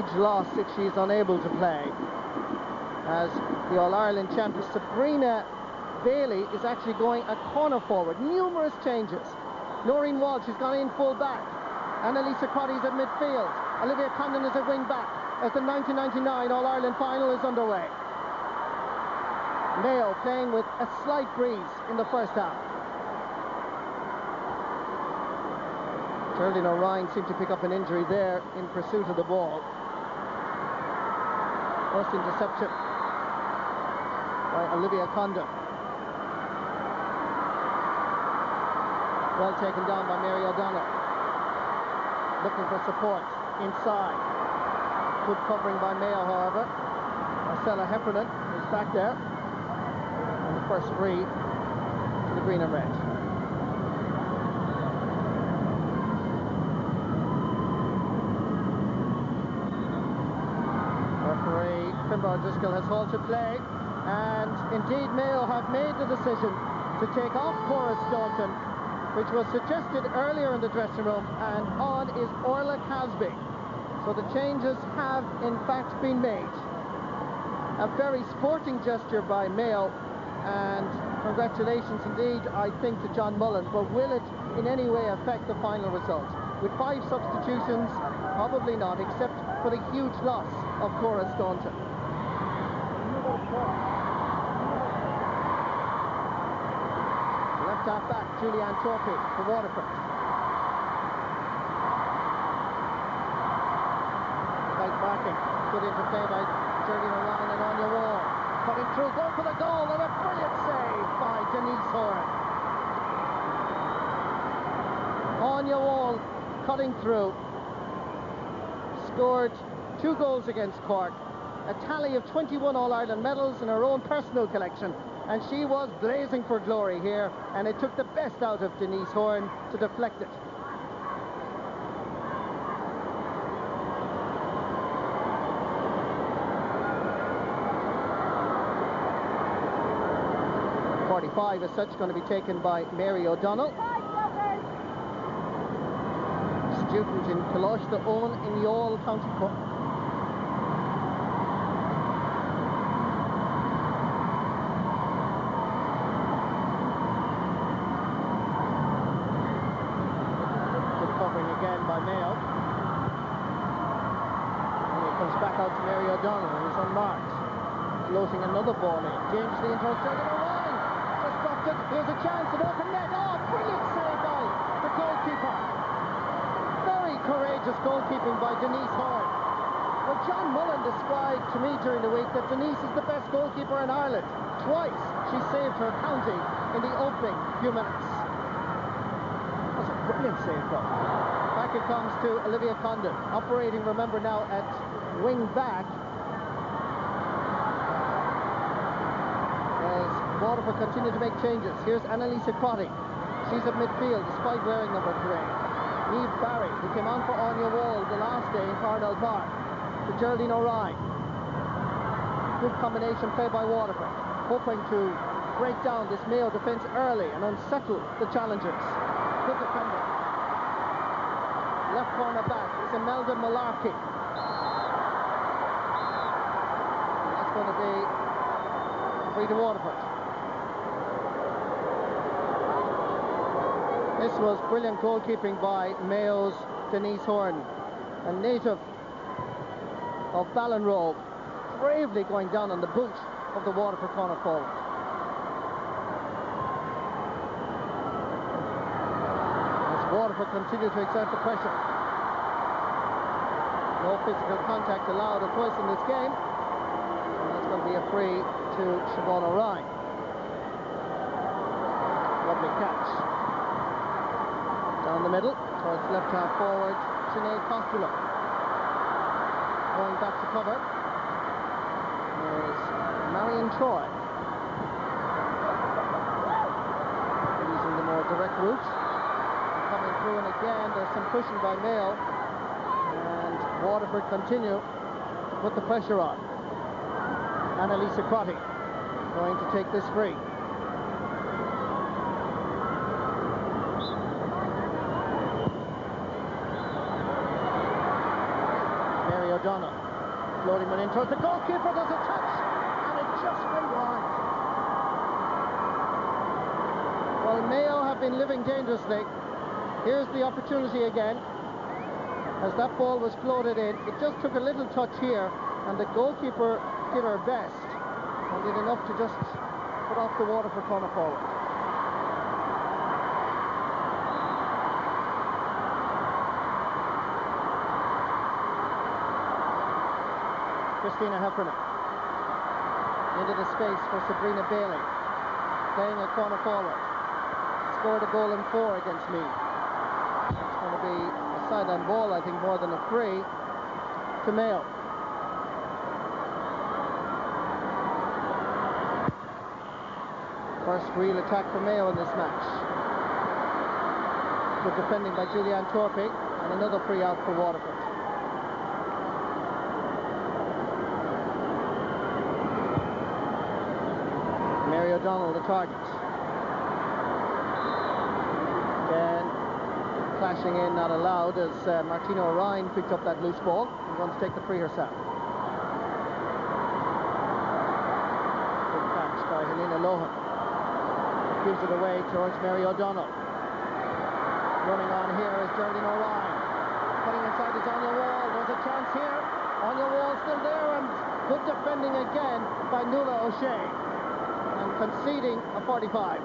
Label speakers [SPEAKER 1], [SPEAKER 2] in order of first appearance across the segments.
[SPEAKER 1] huge loss if she's unable to play, as the All-Ireland champion Sabrina Bailey is actually going a corner forward. Numerous changes. Noreen Walsh has gone in full back. Annalisa Crotty's at midfield. Olivia Condon is at wing back as the 1999 All-Ireland final is underway. Mayo playing with a slight breeze in the first half. Geraldine O'Ryan seemed to pick up an injury there in pursuit of the ball. First interception by Olivia Condon. Well taken down by Mary O'Donnell. Looking for support inside. Good covering by Mayo, however. Marcella Heffernan is back there. And the first free to the green and red. Referee Finbar Driscoll has halted play, and indeed Mayo have made the decision to take off Cora Staunton, which was suggested earlier in the dressing room, and on is Orla Casby. So the changes have in fact been made. A very sporting gesture by Mayo, and congratulations indeed, I think, to John Mullen, but will it in any way affect the final result? With 5 substitutions, probably not, except for the huge loss of Cora Staunton. Left half back, Julianne Torpey for Waterford. Tight marking, good interplay by Geraldine O'Ryan and Anya Wall. Cutting through, going for the goal, and a brilliant save by Denise Horan. Anya Wall cutting through, scored 2 goals against Cork, a tally of 21 All-Ireland medals in her own personal collection, and she was blazing for glory here, and it took the best out of Denise Horan to deflect it. .45 as such, going to be taken by Mary O'Donnell. Student in Coláiste Owen in Youghal, County Cork. Good covering again by Mayo. And it comes back out to Mary O'Donnell, who's unmarked. Floating another ball in. Dangerously into Geraldine O'Ryan. Just dropped it. Here's a chance, an open net. Oh, brilliant save by the goalkeeper. Very courageous goalkeeping by Denise Horan. Well, John Mullen described to me during the week that Denise is the best goalkeeper in Ireland. Twice she saved her county in the opening few minutes. That's a brilliant save, though. Back it comes to Olivia Condon, operating, remember, now at wing back. As Waterford continue to make changes. Here's Annalisa Crotty. She's at midfield despite wearing number 3. Eve Barry, who came on for Anya Wall the last day in Parnell Park, to Geraldine O'Ryan. Good combination play by Waterford, hoping to break down this Mayo defence early and unsettle the challengers. Good defender. Left corner back is Imelda Malarkey. And that's going to be free to Waterford. This was brilliant goalkeeping by Mayo's Denise Horan, a native of Ballinrobe, bravely going down on the boot of the Waterford corner forward. As Waterford continue to exert the pressure. No physical contact allowed or twice in this game, and that's going to be a free to Siobhan O'Ryan. Lovely catch. Down the middle, towards left half forward, Sinead Costello. Going back to cover is Marion Troy. Using the more direct route. Coming through, and again there's some pushing by Mayo, and Waterford continue to put the pressure on. Annalisa Crotty going to take this free. O'Donnell. Floating one in towards the goalkeeper, does a touch, and it just went wide. Well, Mayo have been living dangerously. Here's the opportunity again. As that ball was floated in, it just took a little touch here, and the goalkeeper did her best and did enough to just put off the Waterford corner forward. Christina Heffernan into the space for Sabrina Bailey, playing a corner forward. Scored a goal in 4 against Meath. It's going to be a sideline ball, I think, more than a free to Mayo. First real attack for Mayo in this match. Good defending by Julianne Torpey, and another free out for Waterford. Mary O'Donnell, the target. Again, clashing in, not allowed, as Martina O'Ryan picked up that loose ball and going to take the free herself. Good catch by Helena Lohan. Gives it away towards Mary O'Donnell. Running on here is Geraldine O'Ryan. Cutting inside is Anya Wall. There's a chance here. Anya Wall still there, and good defending again by Nuala O'Shea. And conceding a 45.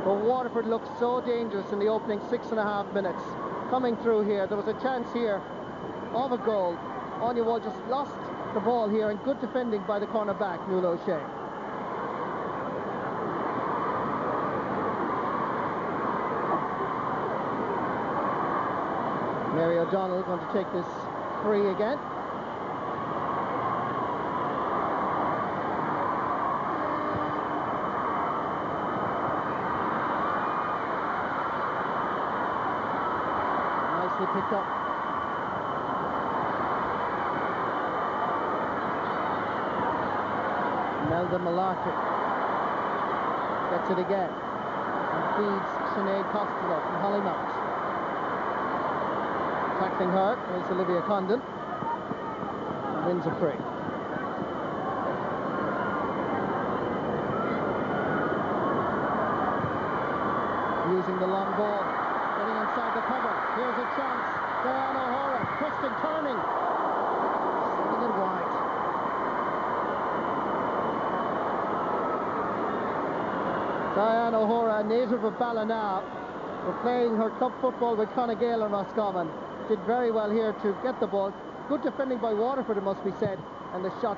[SPEAKER 1] But Waterford looked so dangerous in the opening 6.5 minutes. Coming through here, there was a chance here of a goal. Anya Wall just lost the ball here, and good defending by the cornerback, Nuala O'Shea. Mary O'Donnell going to take this free again. Nicely picked up. Melda Malarkey gets it again and feeds Sinead Costello from Hollymount. Tackling her is Olivia Condon, and wins a free. Using the long ball, getting inside the cover. Here's a chance. Diane O'Hara, twisting, turning, sending it wide. Diane O'Hara, a native of Ballina, for playing her club football with Clonagale and Roscommon. Did very well here to get the ball. Good defending by Waterford, it must be said, and the shot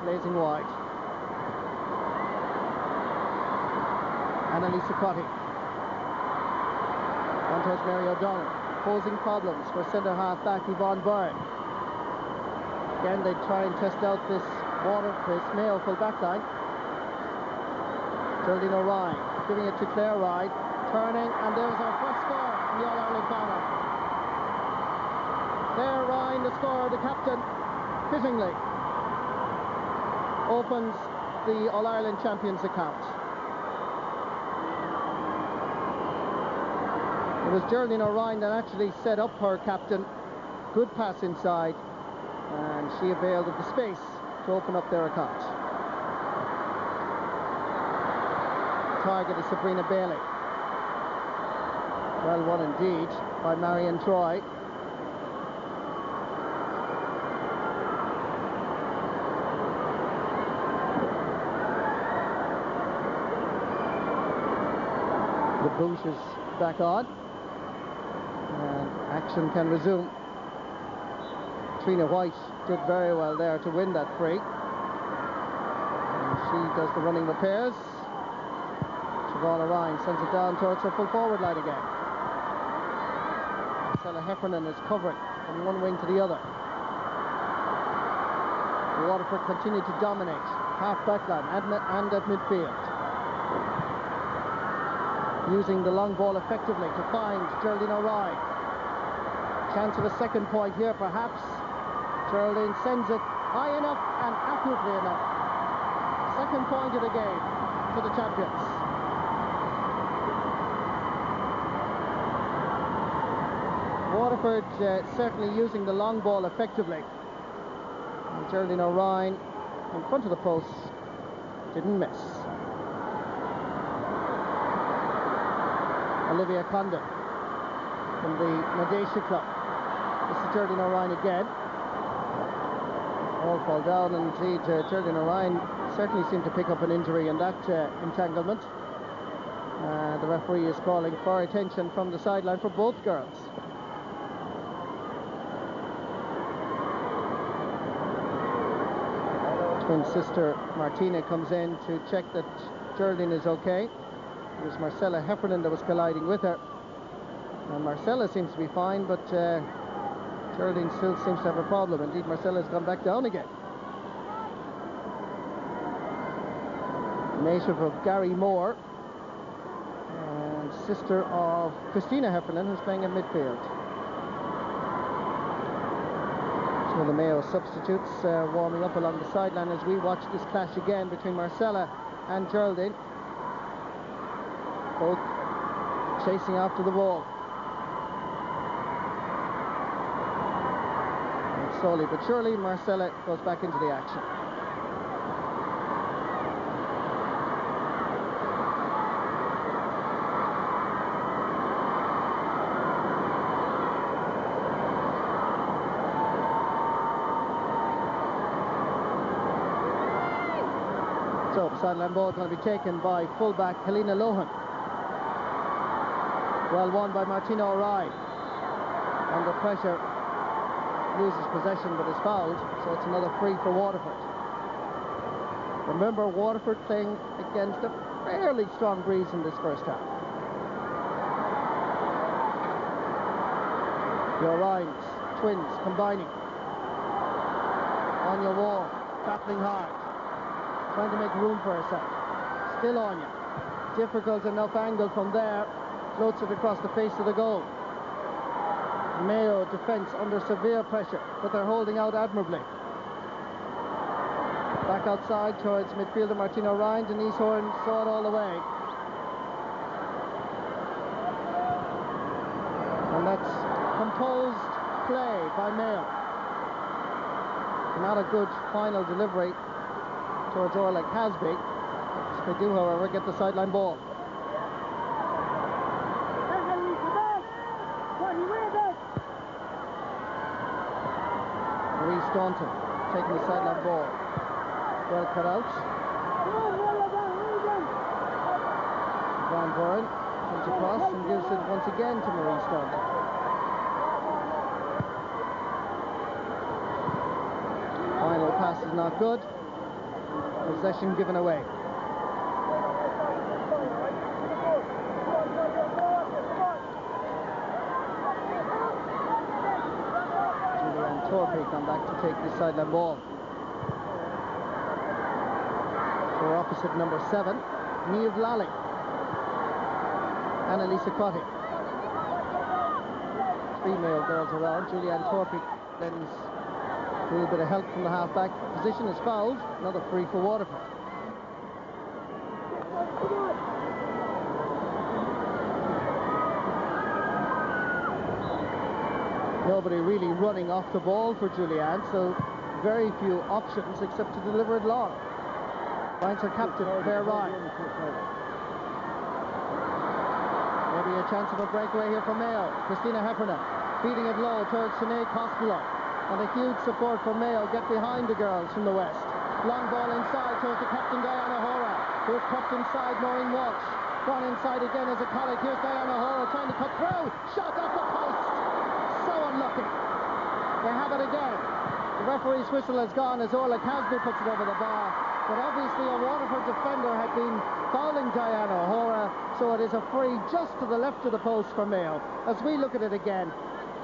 [SPEAKER 1] blazing wide. Annalisa Crotty. On towards Mary O'Donnell. Posing problems for centre half back Yvonne Byrne. Again, they try and test out this Mayo full back line. Geraldine O'Ryan giving it to Claire Ride. Turning, and there's our first score in the All-Ireland corner. Claire Ryan, the scorer, the captain, fittingly opens the All-Ireland champions account. It was Geraldine O'Ryan that actually set up her captain. Good pass inside, and she availed of the space to open up their account. Target is Sabrina Bailey. Well won indeed by Marion Troy. The boot is back on, and action can resume. Trina White did very well there to win that free, and she does the running repairs. Siobhan O'Ryan sends it down towards her full forward line again. Stella Heffernan is covering from one wing to the other. Waterford continue to dominate half back line and at midfield, using the long ball effectively to find Geraldine O'Ryan. Chance of a second point here, perhaps. Geraldine sends it high enough and accurately enough. Second point of the game to the champions. Waterford certainly using the long ball effectively. And Geraldine O'Ryan in front of the post didn't miss. Olivia Condon from the Nadesha club. This is Geraldine O'Ryan again. All fall down, and indeed Geraldine O'Ryan certainly seemed to pick up an injury in that entanglement. The referee is calling for attention from the sideline for both girls. Twin sister Martina comes in to check that Geraldine is okay. It was Marcella Heffernan that was colliding with her. And Marcella seems to be fine, but Geraldine still seems to have a problem. Indeed, Marcella's gone back down again. Native of Gary Moore, and sister of Christina Heffernan, who's playing in midfield. Some of the Mayo substitutes warming up along the sideline as we watch this clash again between Marcella and Geraldine. Both chasing after the ball. And slowly but surely, Marcella goes back into the action. So, sideline ball going to be taken by fullback Helena Lohan. Well won by Martina O'Ryan. Under pressure, loses possession but is fouled, so it's another free for Waterford. Remember, Waterford playing against a fairly strong breeze in this first half. The O'Ryans, twins, combining. Anya Wall, battling hard, trying to make room for herself. Still Anya. Difficult enough angle from there. Floats it across the face of the goal. Mayo defence under severe pressure, but they're holding out admirably. Back outside towards midfielder Martina O'Ryan. Denise Horn saw it all the way. And that's composed play by Mayo. Not a good final delivery towards Orla Casby. They do, however, get the sideline ball. Marie Staunton taking the sideline ball. Well cut out. Van Buren comes across and gives it once again to Marie Staunton. Final pass is not good. Possession given away. Julianne Torpey come back to take the sideline ball. For opposite number 7, Niamh Lally. Annalisa Crotty. 3 male girls around. Julianne Torpey lends a little bit of help from the half-back. Position is fouled. Another free for Waterford. Nobody really running off the ball for Julianne, so very few options except to deliver it long. Finds her captain, Claire Ryan. Maybe a chance of a breakaway here for Mayo. Christina Heffernan feeding it low towards Sinead Costello. And a huge support for Mayo. Get behind the girls from the west. Long ball inside towards the captain Diana Hora, who is kept inside Maureen Walsh. Gone inside again as a colleague. Here's Diana Hora trying to cut through. Shot off the post. So unlucky. They have it again. The referee's whistle has gone as Orla Casby puts it over the bar. But obviously a Waterford defender had been fouling Diana Hora, so it is a free just to the left of the post for Mayo. As we look at it again,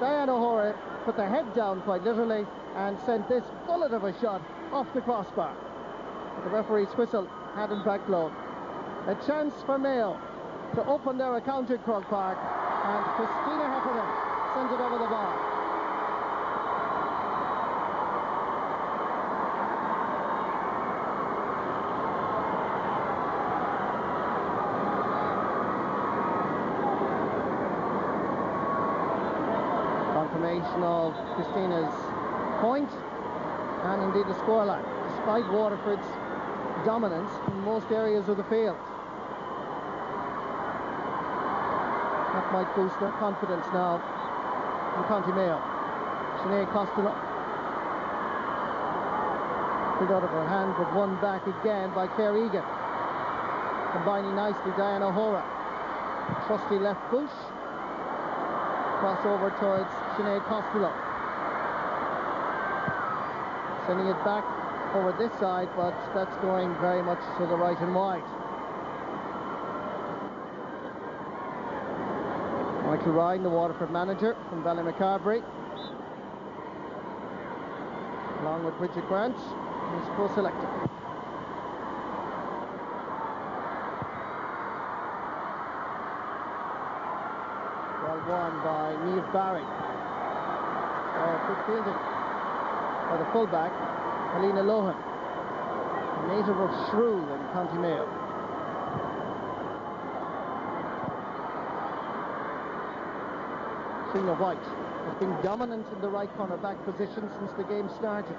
[SPEAKER 1] Diana Hora put the head down quite literally and sent this bullet of a shot off the crossbar. But the referee's whistle had in fact blown. A chance for Mayo to open their account at Croke Park, and Christina Heffernan sends it over the bar. confirmation of Christina's point and indeed the scoreline, despite Waterford's dominance in most areas of the field. That might boost their confidence now in County Mayo. Sinead Costello pulled out of her hand, but won back again by Claire Egan. Combining nicely, Diana O'Hora. Trusty left push. Crossover towards Sinead Costello. Sending it back over this side, but that's going very much to the right and wide. Michael Ryan, the Waterford manager from Ballymacarbery, along with Bridget Grant, who's co-selected. Well won by Niamh Barry. Good fielding by the fullback, Helena Lohan, a native of Shrew in County Mayo. Trina White has been dominant in the right corner back position since the game started.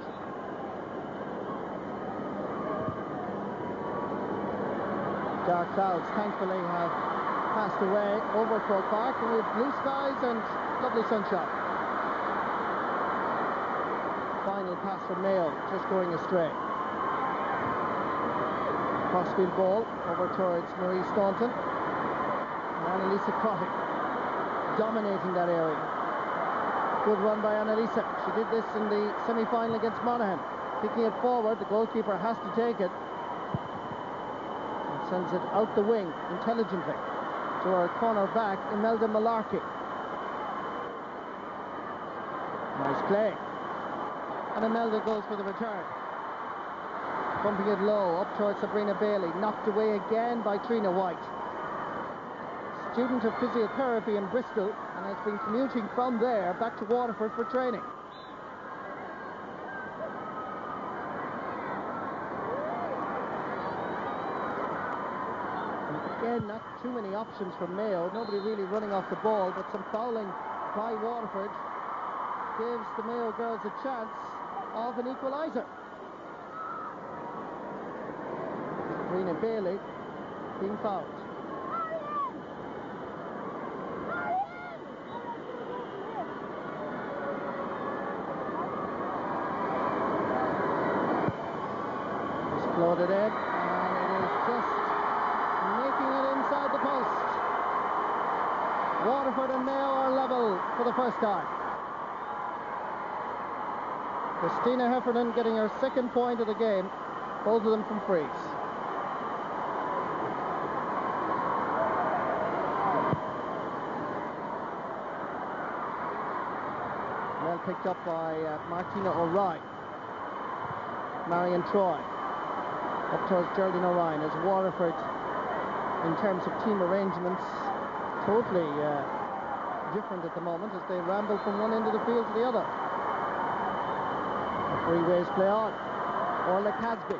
[SPEAKER 1] Dark clouds thankfully have passed away over Croke Park, and we have blue skies and lovely sunshine. Final pass from Mayo, just going astray. Crossfield ball over towards Marie Staunton. And Annalisa Crotty dominating that area. Good run by Annalisa. She did this in the semi-final against Monaghan. Kicking it forward, the goalkeeper has to take it. And sends it out the wing intelligently to our corner back, Imelda Malarkey. Nice play. And Imelda goes for the return. Bumping it low, up towards Sabrina Bailey. Knocked away again by Trina White. Student of physiotherapy in Bristol, and has been commuting from there back to Waterford for training. And again, not too many options from Mayo. Nobody really running off the ball, but some fouling by Waterford gives the Mayo girls a chance of an equaliser. Sabrina Bailey being fouled. Loaded in, and it is just making it inside the post. Waterford and Mayo are level for the first time. Christina Heffernan getting her second point of the game, both of them from frees. Well picked up by Martina O'Ryan. Marion Troy. Up towards Geraldine O'Ryan, as Waterford, in terms of team arrangements, totally different at the moment as they ramble from one end of the field to the other. The free waves play on. Orla Cadsby.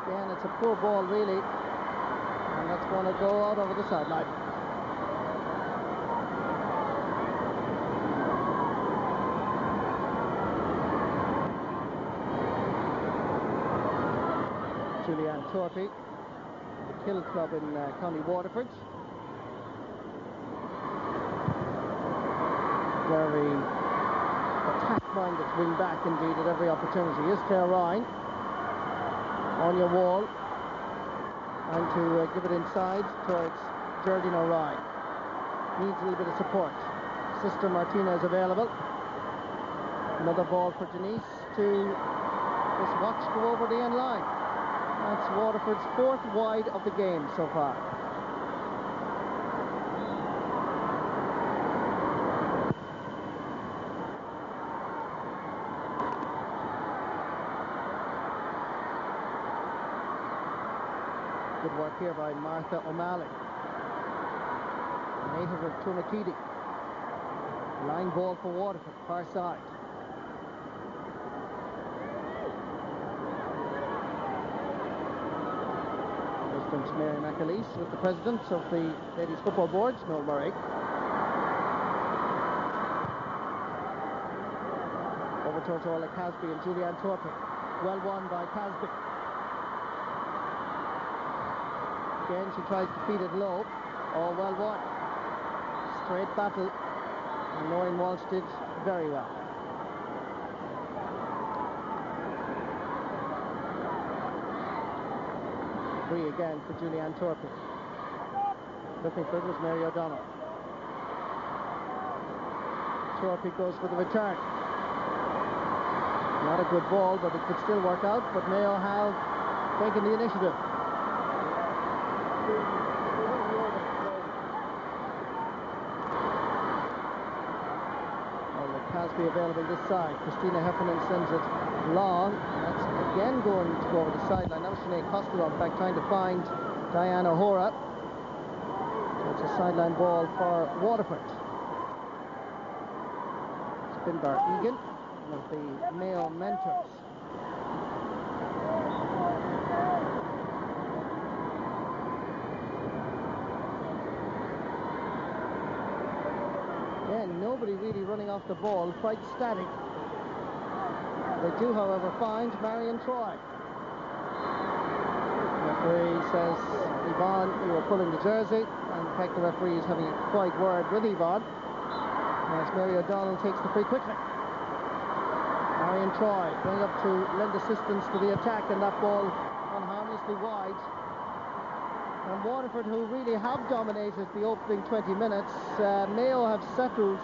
[SPEAKER 1] Again, it's a poor ball really, and that's going to go out over the sideline. Julianne Torpy, the Kill Club in County Waterford. Very attack-minded wing back indeed at every opportunity. Here's Claire Ryan. Anya Wall. And to give it inside towards Geraldine O'Ryan. Needs a little bit of support. Sister Martina is available. Another ball for Denise to just watch go over the end line. That's Waterford's fourth wide of the game so far. Good work here by Martha O'Malley, a native of Tourmakeedy. Line ball for Waterford, far side. President Mary McAleese with the president of the Ladies Football Board, Noel Murray. over towards Orla Casby and Julianne Torpey. Well won by Casby. Again, she tries to feed it low. Oh, well won. Straight battle. And Noreen Walsh did very well. Free again for Julianne Torpey. Looking for it was Mary O'Donnell. Torpey goes for the return. Not a good ball, but it could still work out. But Mayo have taken the initiative. Casby available this side. Christina Heffernan sends it long. That's again going to go over the sideline. Now Sinead Costello, in fact, trying to find Diane O'Hora. It's a sideline ball for Waterford. Finbar Egan, one of the Mayo mentors. Nobody really running off the ball, quite static. They do, however, find Marion Troy. The referee says, Yvonne, you are pulling the jersey, and in fact the referee is having a quiet word with Yvonne as Mary O'Donnell takes the free quickly. Marion Troy going up to lend assistance to the attack, and that ball gone harmlessly wide. And Waterford, who really have dominated the opening 20 minutes, Mayo have settled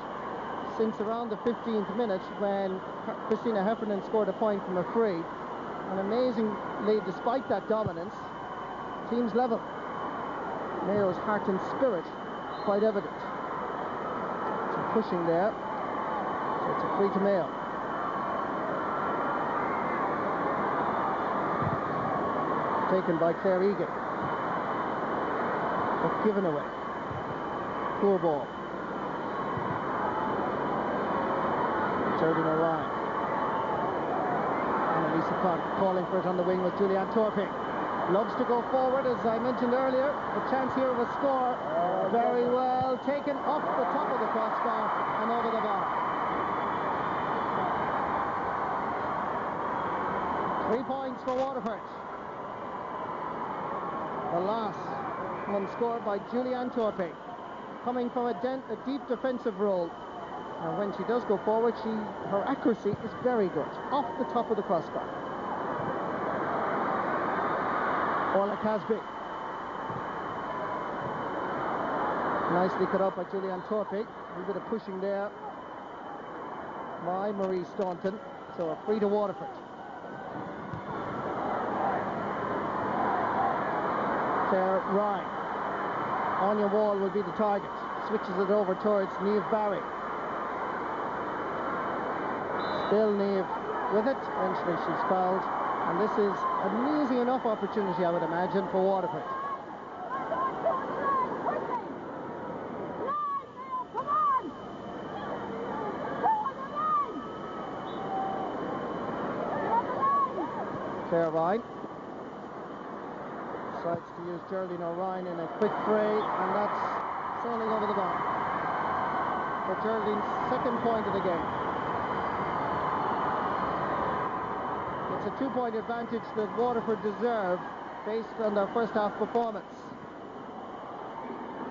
[SPEAKER 1] since around the 15th minute when Christina Heffernan scored a point from a free. And amazingly, despite that dominance, teams level. Mayo's heart and spirit quite evident. Some pushing there. So it's a free to Mayo. Taken by Claire Egan. But given away. Poor ball. Geraldine O'Ryan. And Elisa Clark calling for it on the wing with Julianne Torpey. Loves to go forward, as I mentioned earlier. The chance here of a score. Very well taken off the top of the crossbar and over the bar. 3 points for Waterford. The last one scored by Julianne Torpey, coming from a deep defensive role. And when she does go forward, her accuracy is very good, off the top of the crossbar. Orla Casby. Nicely cut up by Julianne Torpey. A little bit of pushing there by Marie Staunton. So a free to Waterford. Claire Ryan. Anya Wall will be the target. Switches it over towards Niamh Barry. Still Niamh with it. Eventually she's fouled. And this is an easy enough opportunity, I would imagine, for Waterford. Claire Ryan decides to use Geraldine O'Ryan in a quick fray, and that's sailing over the bar for Geraldine's second point of the game. It's a 2-point advantage that Waterford deserve based on their first half performance.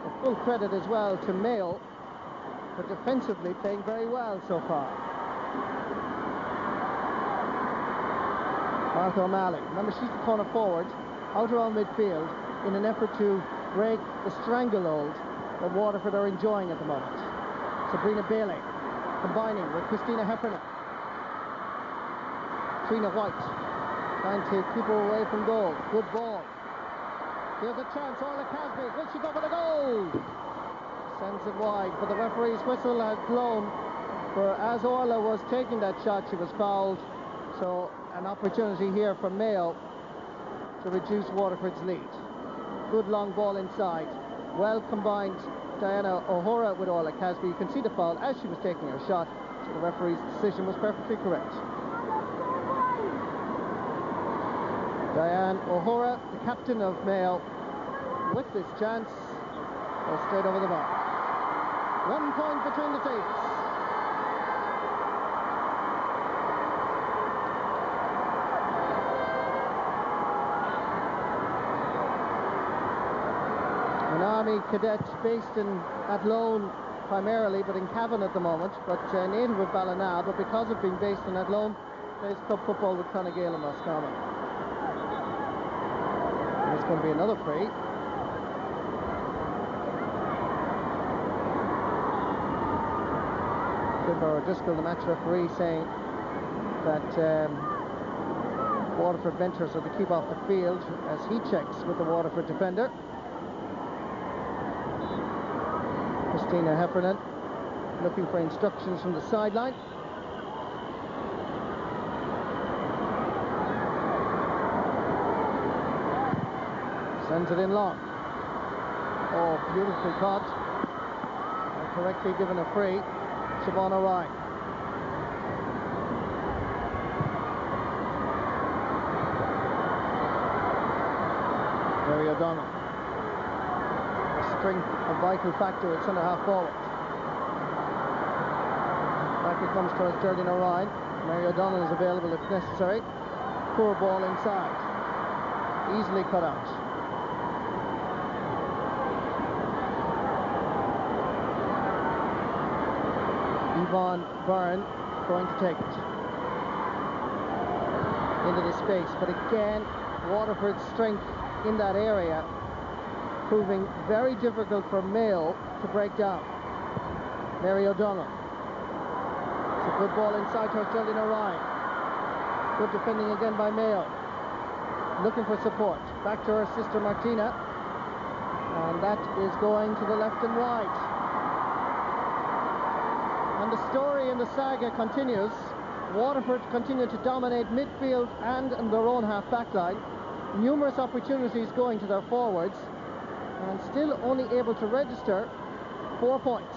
[SPEAKER 1] The full credit as well to Mayo for defensively playing very well so far. Martha O'Malley, remember she's the corner forward, out around midfield in an effort to break the stranglehold that Waterford are enjoying at the moment. Sabrina Bailey combining with Christina Heffernan. Trina White trying to keep her away from goal. Good ball. Here's a chance. Orla Casby. Will she go for the goal? Sends it wide, but the referee's whistle had blown. For as Orla was taking that shot, she was fouled. So an opportunity here for Mayo to reduce Waterford's lead. Good long ball inside. Well combined Diana O'Hora with Orla Casby. You can see the foul as she was taking her shot. So the referee's decision was perfectly correct. Diane O'Hora, the captain of Mayo, with this chance, goes straight over the bar. 1 point between the teams. An army cadet based in Athlone primarily, but in Cavan at the moment, but native of Ballina, but because of being based in Athlone, plays club football with Conagale and Roscommon. There's going to be another free. Kimber O'Driscoll, the match referee, saying that Waterford mentors are to keep off the field as he checks with the Waterford defender. Christina Heffernan looking for instructions from the sideline. Sends it in long. Oh, beautifully caught. And correctly given a free. Siobhan O'Ryan. Mary O'Donnell. Strength, a vital factor at centre half forward. Back it comes towards Geraldine O'Ryan. Mary O'Donnell is available if necessary. Poor ball inside. Easily cut out. Yvonne Byrne going to take it into the space, but again Waterford's strength in that area proving very difficult for Mayo to break down. Mary O'Donnell. It's a good ball inside towards Geraldine O'Ryan. Good defending again by Mayo. Looking for support. Back to her sister Martina. And that is going to the left and wide. And the story in the saga continues. Waterford continue to dominate midfield and in their own half-back line. Numerous opportunities going to their forwards. And still only able to register 4 points.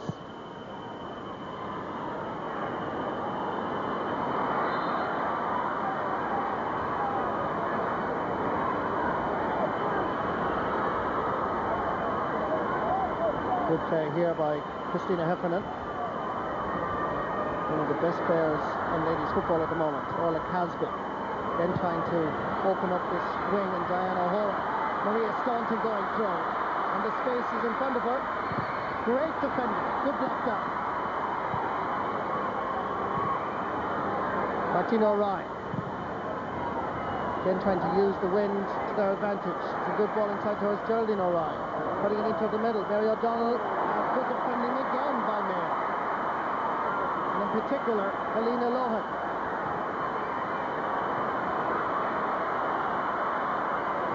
[SPEAKER 1] Good play here by Christina Heffernan, one of the best players in ladies football at the moment. Orla Casby then trying to open up this wing, and Diana O'Hora. Maria Staunton going through. And the space is in front of her. Great defending. Good block down. Martina O'Ryan. Again trying to use the wind to their advantage. It's a good ball inside towards Geraldine O'Ryan. Putting it into the middle. Mary O'Donnell. Good defending again by Mayo. And in particular, Helena Lohan.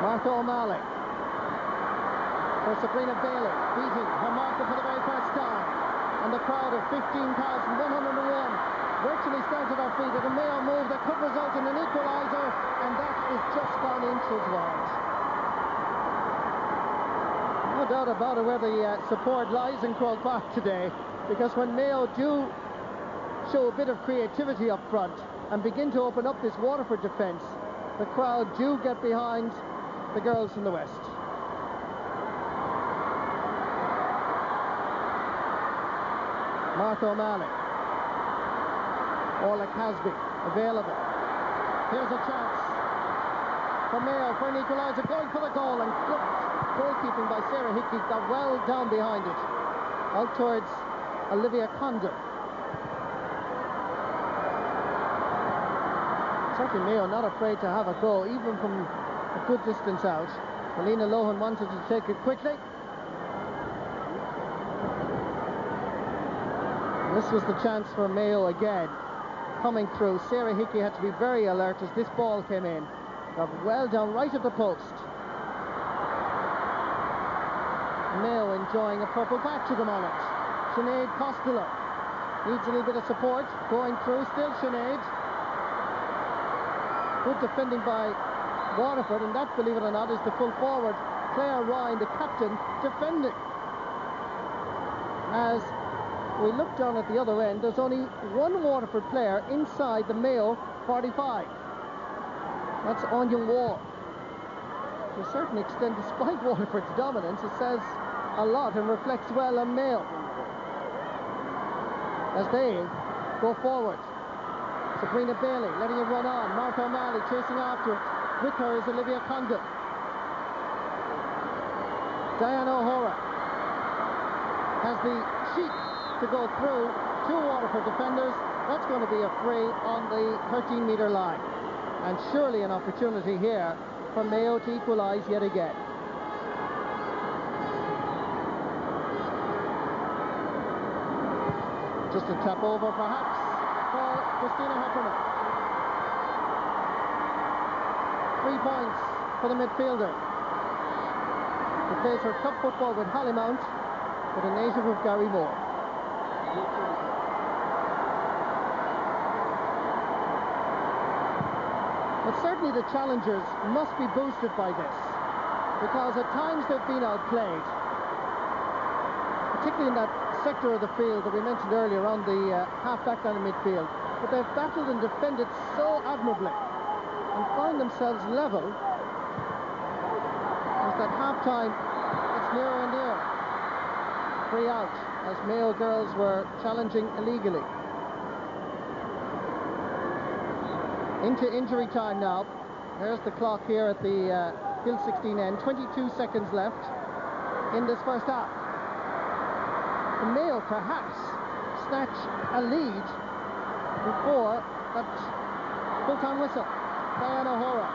[SPEAKER 1] Martha O'Malley. For Sabrina Bailey, beating her marker for the very first time. And the crowd of 15,101 virtually stands at our feet at a Mayo move that could result in an equaliser, and that is just gone inches wide. No doubt about it where the support lies in Croke Park today, because when Mayo do show a bit of creativity up front and begin to open up this Waterford defence, the crowd do get behind the girls from the west. Martha O'Malley. Orla Casby available. Here's a chance for Mayo for an equaliser, going for the goal, and good goalkeeping by Sarah Hickey, got well down behind it, out towards Olivia Condon. Certainly Mayo not afraid to have a go, even from a good distance out. Helena Lohan wanted to take it quickly. This was the chance for Mayo again, coming through. Sarah Hickey had to be very alert as this ball came in. Got well down right at the post. Mayo enjoying a purple patch at the moment. Sinead Costello needs a little bit of support. Going through, still Sinead. Good defending by Waterford, and that, believe it or not, is the full forward, Claire Ryan, the captain, defending. As we look down at the other end, there's only one Waterford player inside the Mayo 45. That's Anya Wall. To a certain extent, despite Waterford's dominance, it says a lot and reflects well on Mayo as they go forward. Sabrina Bailey letting it run on. Martha O'Malley chasing after it. With her is Olivia Condon. Diana O'Hora has the cheek to go through two Waterford defenders. That's going to be a free on the 13-metre line. And surely an opportunity here for Mayo to equalise yet again. Just a tap over perhaps for Christina Heffernan. 3 points for the midfielder, who plays her club football with Hollymount, but a native of Garrymore. But certainly the challengers must be boosted by this, because at times they've been outplayed, particularly in that sector of the field that we mentioned earlier around the half-back line of midfield. But they've battled and defended so admirably and find themselves level as at half-time it's nearer and nearer. Free out as Mayo girls were challenging illegally. Into injury time now. There's the clock here at the Hill 16 end. 22 seconds left in this first half. And Mayo perhaps snatch a lead before that full-time whistle. Diana O'Hora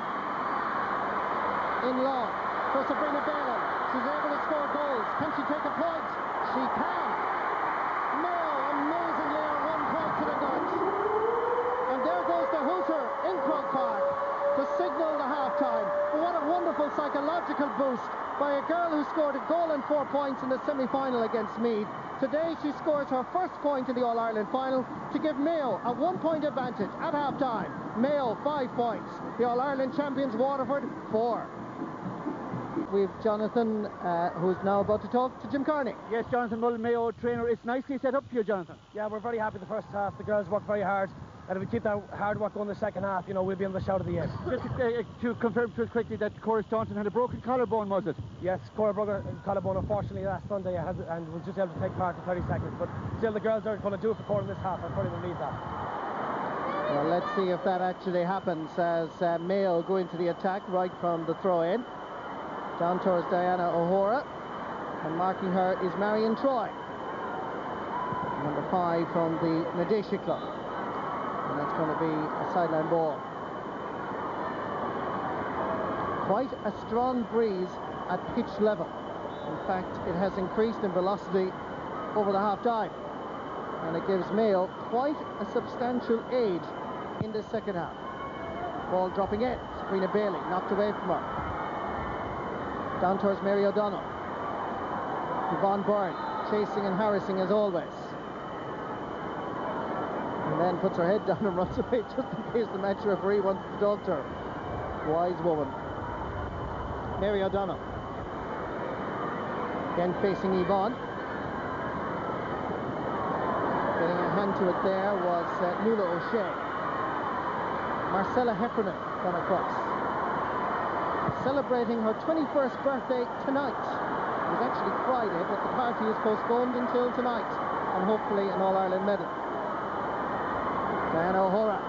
[SPEAKER 1] in long for Sabrina Bailey. She's able to score goals. Can she take a point? She can. Mayo amazingly are 1 point to the good. And there goes the hooter in Croke Park to signal the half-time. But what a wonderful psychological boost by a girl who scored a goal and 4 points in the semi-final against Meath. Today she scores her first point in the All-Ireland final to give Mayo a 1 point advantage at half-time. Mayo 5 points. The All-Ireland champions Waterford 4. We've Jonathan, who's now about to talk to Jim Carney.
[SPEAKER 2] Yes, Jonathan Mull, Mayo trainer. It's nicely set up for you, Jonathan.
[SPEAKER 3] Yeah, we're very happy the first half. The girls worked very hard. And if we keep that hard work going the second half, you know, we'll be on the shout of the end.
[SPEAKER 2] Just to confirm to us quickly that Cora Staunton had a broken collarbone, was it?
[SPEAKER 3] Yes, Cora broke her collarbone unfortunately last Sunday and was just able to take part in 30 seconds. But still, the girls are going to do it for Cora in this half. I fully believe that.
[SPEAKER 1] Well, let's see if that actually happens as Mayo go into the attack right from the throw-in. Down towards Diana O'Hora. And marking her is Marion Troy. Number 5 from the Nadesha Club. And that's going to be a sideline ball. Quite a strong breeze at pitch level. In fact, it has increased in velocity over the half-time. And it gives Mayo quite a substantial edge in this second half. Ball dropping in. Sabrina Bailey knocked away from her. Down towards Mary O'Donnell. Yvonne Byrne chasing and harassing as always. And then puts her head down and runs away just in case the match referee wants to talk to her. Wise woman. Mary O'Donnell. Again facing Yvonne. Getting a hand to it there was Nuala O'Shea. Marcella Heffernan gone across. Celebrating her 21st birthday tonight. It was actually Friday, but the party is postponed until tonight, and hopefully an All-Ireland medal. Diana O'Hora.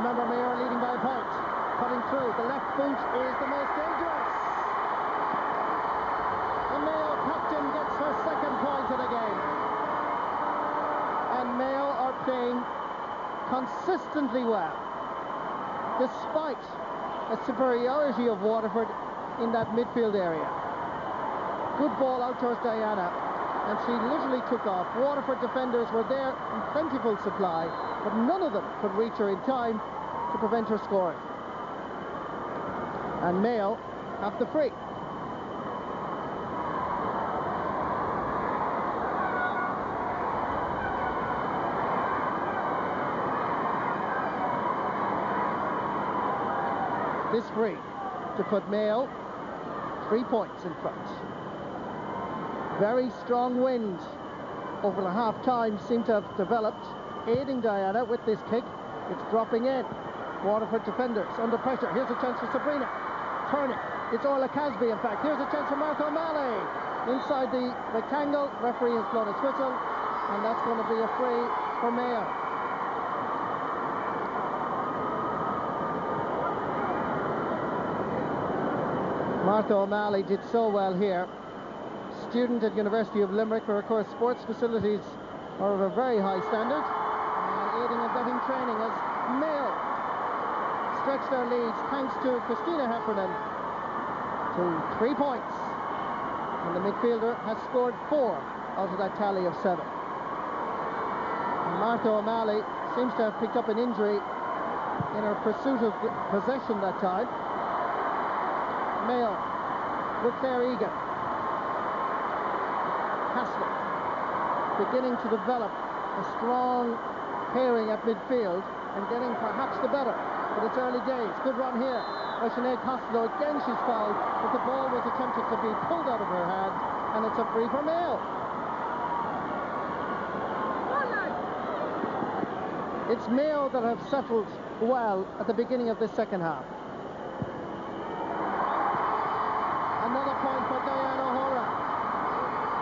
[SPEAKER 1] Remember, Mayo are leading by a point. Cutting through. The left boot is the most dangerous. The Mayo captain gets her second point of the game. And Mayo are playing consistently well, despite a superiority of Waterford in that midfield area. Good ball out towards Diana, and she literally took off. Waterford defenders were there in plentiful supply, but none of them could reach her in time to prevent her scoring. And Mayo have the free. This free to put Mayo 3 points in front. Very strong wind over the half-time seemed to have developed, aiding Diana with this kick. It's dropping in. Waterford defenders under pressure. Here's a chance for Sabrina. Turning. It's Orla Casby, in fact. Here's a chance for Martha O'Malley. Inside the rectangle. Referee has blown his whistle, and that's going to be a free for Mayo. Martha O'Malley did so well here student at University of Limerick, where of course sports facilities are of a very high standard, and aiding and abetting training as Mayo stretch their leads thanks to Christina Heffernan to 3 points, and the midfielder has scored 4 out of that tally of 7. And Martha O'Malley seems to have picked up an injury in her pursuit of possession that time. Mayo with Claire Egan. Haslett beginning to develop a strong pairing at midfield and getting perhaps the better, but it's early days. Good run here by Sinead Costello. Again she's fouled, but the ball was attempted to be pulled out of her hand, and it's a free for Mayo. It's Mayo that have settled well at the beginning of the second half. Another point for Diane O'Hara.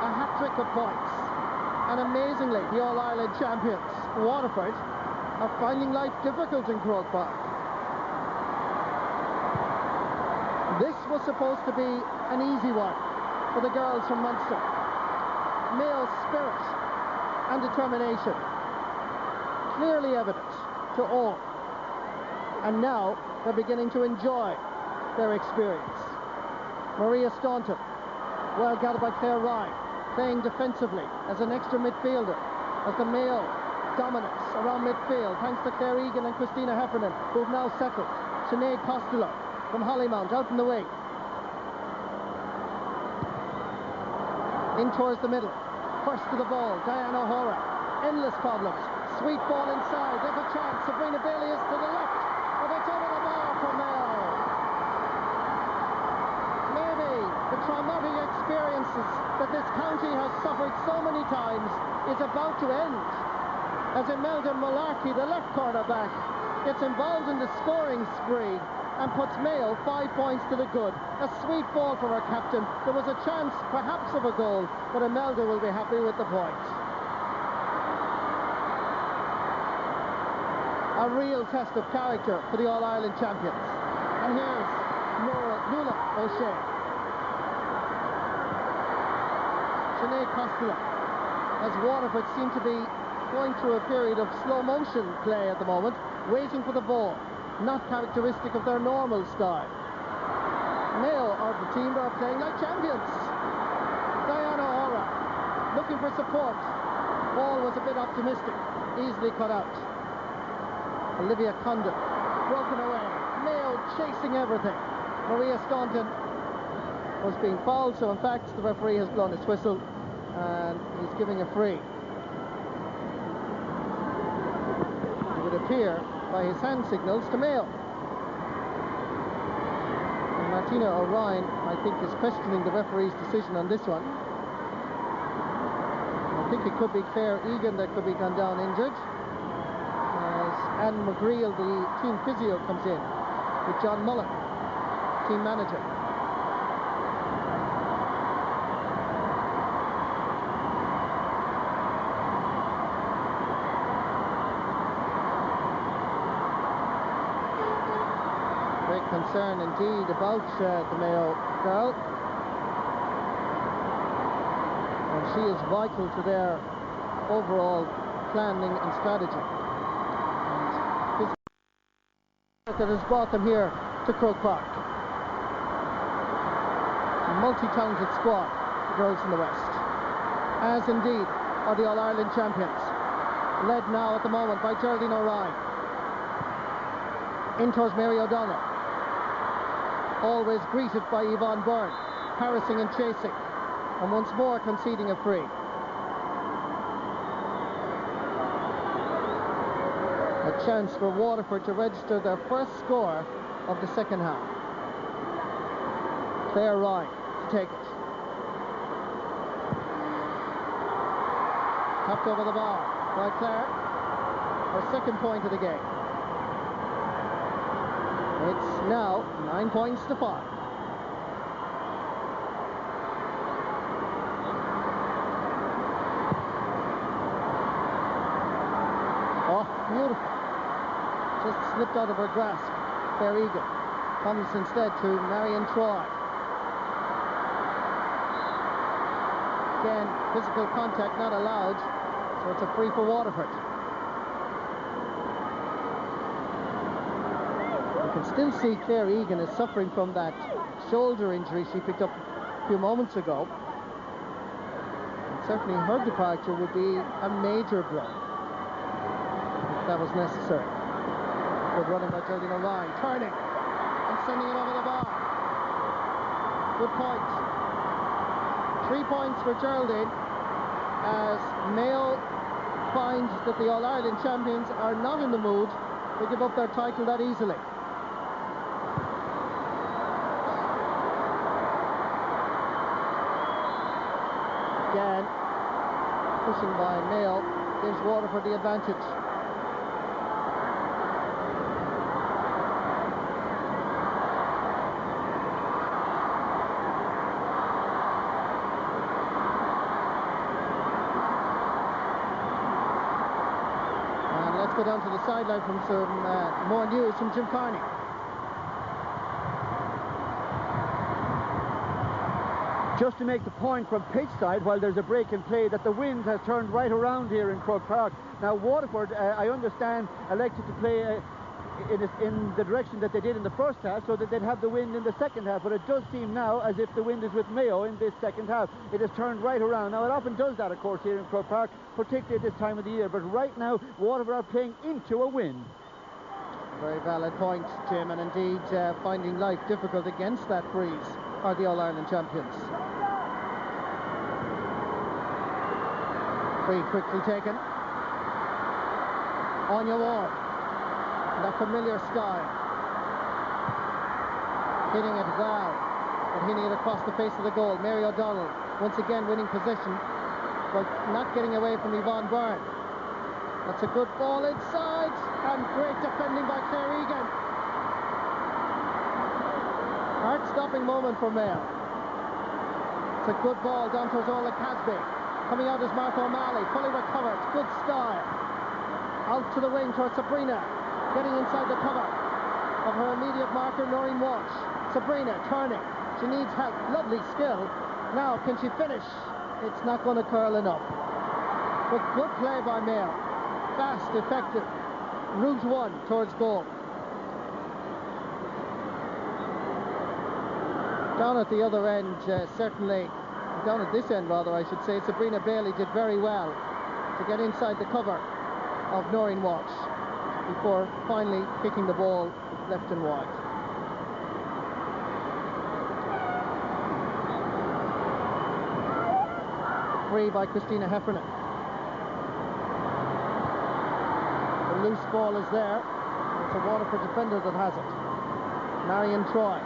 [SPEAKER 1] A hat-trick of points. And amazingly, the All-Ireland champions, Waterford, are finding life difficult in Croke Park. This was supposed to be an easy one for the girls from Munster. Mayo's spirit and determination clearly evident to all. And now they're beginning to enjoy their experience. Maria Staunton, well guarded by Claire Ryan, playing defensively as an extra midfielder, as the Mayo dominance around midfield, thanks to Claire Egan and Christina Heffernan, who've now settled. Sinead Costello from Hollymount out in the wing. In towards the middle. First to the ball, Diane O'Hara. Endless problems. Sweet ball inside. There's a chance. Sabrina Bailey is to the left. But it's over the bar for Mayo. Maybe the traumatic experiences that this county has suffered so many times is about to end, as Imelda Mularkey, the left cornerback, gets involved in the scoring spree and puts Mayo 5 points to the good. A sweet ball from her captain. There was a chance perhaps of a goal, but Imelda will be happy with the point. A real test of character for the All-Ireland champions. And here's Nuala O'Shea. Sinead Costello, as Waterford seem to be going through a period of slow motion play at the moment, waiting for the ball, not characteristic of their normal style. Mayo are the team that are playing like champions. Diana O'Hara looking for support. Ball was a bit optimistic, easily cut out. Olivia Condon broken away. Mayo chasing everything. Maria Staunton was being fouled, so in fact the referee has blown his whistle and he's giving a free. It would appear by his hand signals to Mayo. And Martina O'Ryan, I think, is questioning the referee's decision on this one. I think it could be Claire Egan that could be gone down injured, as Anne McGreal, the team physio, comes in with John Mullen, team manager. Great concern indeed about the Mayo girl, and she is vital to their overall planning and strategy. And that has brought them here to Croke Park. A multi-talented squad, the girls in the West, as indeed are the All-Ireland champions, led now at the moment by Geraldine O'Ryan. In towards Mary O'Donnell, always greeted by Yvonne Byrne, harassing and chasing, and once more conceding a free. A chance for Waterford to register their first score of the second half. Claire Ryan to take it. Tapped over the bar by Claire. Her second point of the game. It's now 9 points to 5. Oh, beautiful. Just slipped out of her grasp. Claire Egan comes instead to Marion Troy. Again, physical contact not allowed, so it's a free for Waterford. You can still see Claire Egan is suffering from that shoulder injury she picked up a few moments ago. And certainly her departure would be a major blow if that was necessary. Good running by Geraldine O'Ryan, turning and sending it over the bar. Good point. 3 points for Geraldine as Mayo finds that the All-Ireland champions are not in the mood to give up their title that easily. Again, pushing by Mayo gives Waterford the advantage. Go down to the sideline from some more news from Jim Carney.
[SPEAKER 2] Just to make the point from pitch side, while there's a break in play, that the wind has turned right around here in Croke Park. Now Waterford, I understand, elected to play in the direction that they did in the first half, so that they'd have the wind in the second half, but it does seem now as if the wind is with Mayo in this second half. It has turned right around. Now it often does that, of course, here in Croke Park, particularly at this time of the year, but right now Waterford are playing into a wind.
[SPEAKER 1] Very valid point, Jim, and indeed finding life difficult against that breeze are the All-Ireland champions. Free quickly taken. Anya Ward. That familiar style. Hitting it well, but hitting it across the face of the goal. Mary O'Donnell once again winning possession, but not getting away from Yvonne Byrne. That's a good ball inside, and great defending by Claire Egan. Heart-stopping moment for Mayo. It's a good ball down towards Orla Casby. Coming out is Martha O'Malley, fully recovered, good style. Out to the wing towards Sabrina. Getting inside the cover of her immediate marker, Noreen Walsh. Sabrina turning. She needs help. Lovely skill. Now, can she finish? It's not going to curl enough. But good play by Mayo. Fast, effective. Route one towards goal. Down at the other end, certainly, down at this end rather, I should say, Sabrina Bailey did very well to get inside the cover of Noreen Walsh before finally kicking the ball left and wide. Free by Christina Heffernan. The loose ball is there. It's a Waterford defender that has it. Marion Troy.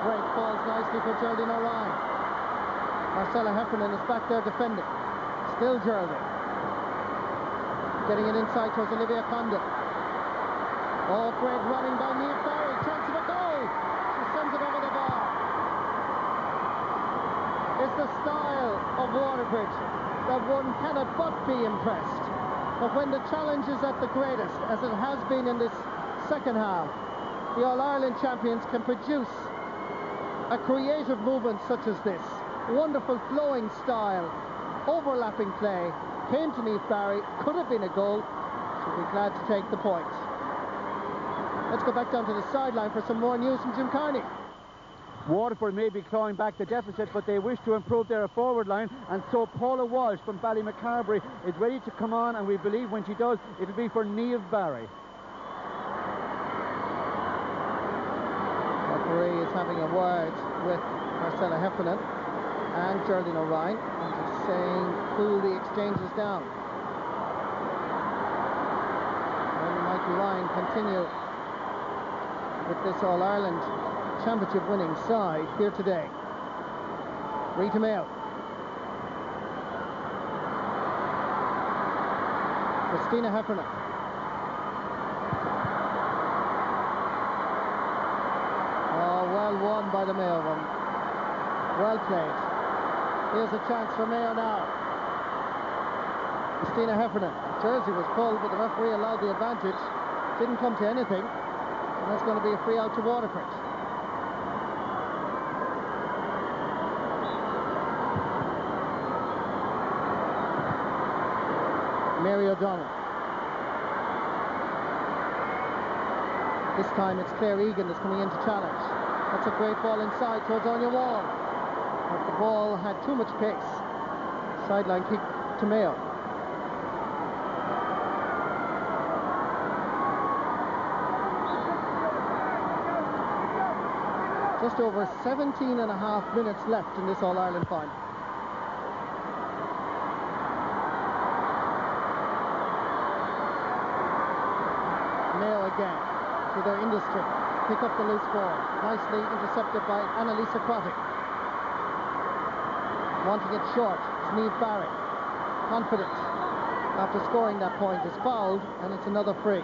[SPEAKER 1] Great falls nicely for Geraldine O'Ryan. Marcella Heffernan is back there defending. Still Geraldine. Getting it inside towards Olivia Condon. Oh, great running by Niamh Barry. Chance of a goal. She sends it over the bar. It's the style of Waterford that one cannot but be impressed. But when the challenge is at the greatest, as it has been in this second half, the All-Ireland champions can produce a creative movement such as this. Wonderful flowing style, overlapping play, came to Niamh Barry, could have been a goal. She'll be glad to take the point. Let's go back down to the sideline for some more news from Jim Carney.
[SPEAKER 2] Waterford may be clawing back the deficit, but they wish to improve their forward line, and so Paula Walsh from Ballymacarbery is ready to come on, and we believe when she does, it'll be for Niamh Barry.
[SPEAKER 1] Referee is having a word with Marcella Heffernan and Geraldine O'Ryan, and just saying cool the exchanges down. And Michael Ryan continue with this All-Ireland Championship winning side here today. Rita Mayo. Christina Heffernan. Oh, well won by the Mayo one. Well played. Here's a chance for Mayo now. Christina Heffernan. Jersey was pulled, but the referee allowed the advantage. Didn't come to anything. And that's going to be a free out to Waterford. Mary O'Donnell. This time it's Claire Egan that's coming in to challenge. That's a great ball inside towards Anya Wall. But the ball had too much pace. Sideline kick to Mayo. Just over 17 and a half minutes left in this All-Ireland final. Mayo again to their industry. Pick up the loose ball. Nicely intercepted by Annalisa Crotty. Wanting it short, it's Niamh Barry. Confident after scoring that point is fouled, and it's another free.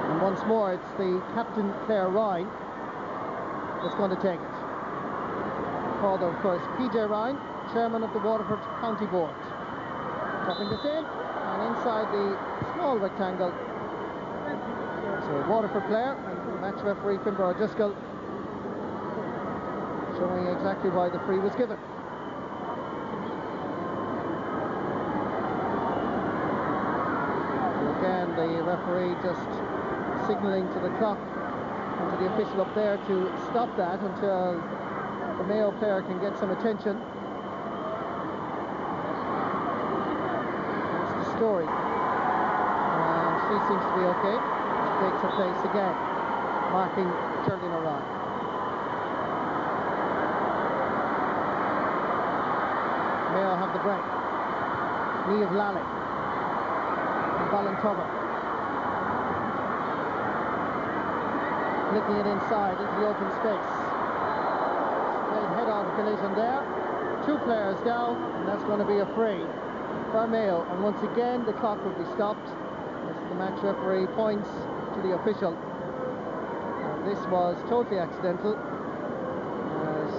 [SPEAKER 1] And once more it's the captain Claire Ryan that's going to take it. Father, of course, PJ Ryan, chairman of the Waterford County Board. Dropping this in, and inside the small rectangle. So Waterford player and match referee Finbar O'Driscoll showing exactly why the free was given. And again, the referee just signalling to the clock and to the official up there to stop that until the Mayo player can get some attention. That's the story. And she seems to be okay. She takes her place again, marking Geraldine O'Ryan. Mayo have the break. Knee of Lally. Ballintover. Flicking it inside into the open space. Head-on collision there. Two players down, and that's going to be a free for Mayo. And once again, the clock will be stopped as the match referee points to the official. And this was totally accidental as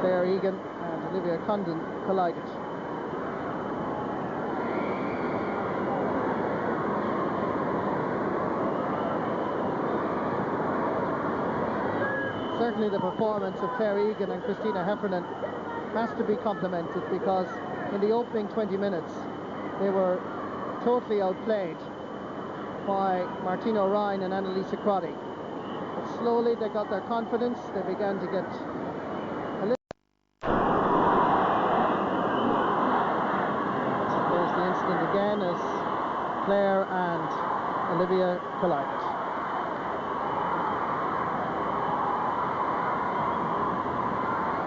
[SPEAKER 1] Claire Egan and Olivia Condon collided. Certainly the performance of Claire Egan and Christina Heffernan has to be complimented, because in the opening 20 minutes they were totally outplayed by Martina O'Ryan and Annalisa Crotty. But slowly they got their confidence, they began to get a little... There's the incident again as Claire and Olivia collided.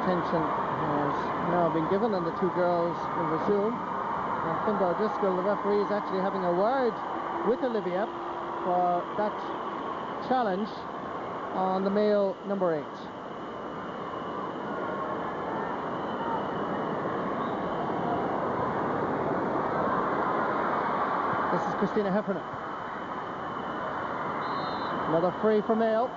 [SPEAKER 1] Attention has now been given and the two girls will resume. And Finbar O'Driscoll, the referee, is actually having a word with Olivia for that challenge on the Mayo number 8. This is Christina Heffernan. Another free for Mayo.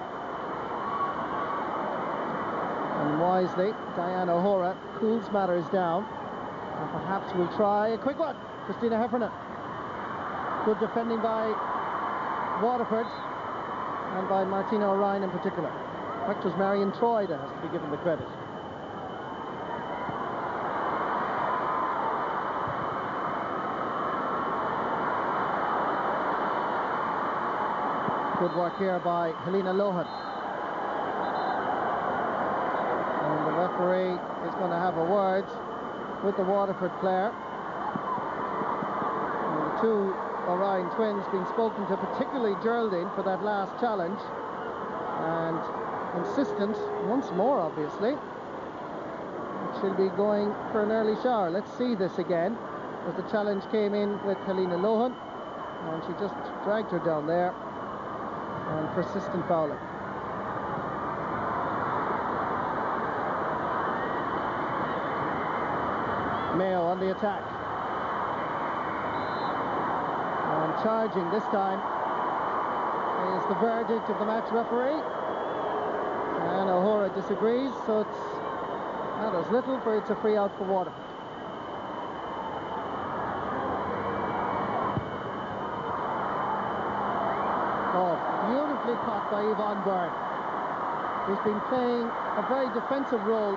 [SPEAKER 1] And wisely, Diane O'Hora cools matters down, and perhaps will try a quick one. Christina Heffernan. Good defending by Waterford and by Martina O'Ryan in particular. In fact, it was Marion Troy that has to be given the credit. Good work here by Helena Lohan. And the referee is going to have a word with the Waterford player. And the two O'Ryan twins being spoken to, particularly Geraldine, for that last challenge, and insistent once more, obviously, that she'll be going for an early shower. Let's see this again, as the challenge came in with Helena Lohan, and she just dragged her down there, and persistent fouling. Mayo on the attack. And charging this time is the verdict of the match referee. And O'Hora disagrees, so it's Matters little, for it's a free out for Waterford. Oh, beautifully caught by Yvonne Byrne, who's been playing a very defensive role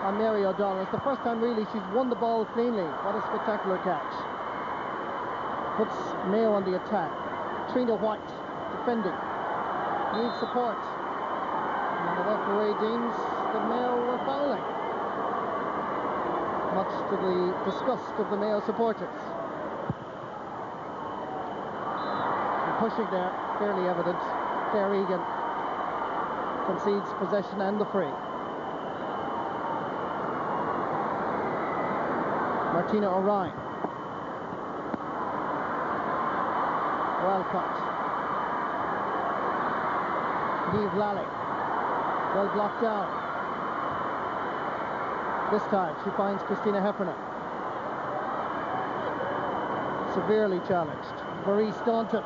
[SPEAKER 1] on Mary O'Donnell. It's the first time really she's won the ball cleanly. What a spectacular catch. Puts Mayo on the attack. Trina White defending. Needs support. And the referee deems that Mayo were fouling, much to the disgust of the Mayo supporters. And pushing there, fairly evident. Claire Egan concedes possession and the free. Martina O'Ryan. Well cut. Niamh Lally. Well blocked down. This time she finds Christina Heffernan. Severely challenged. Marie Staunton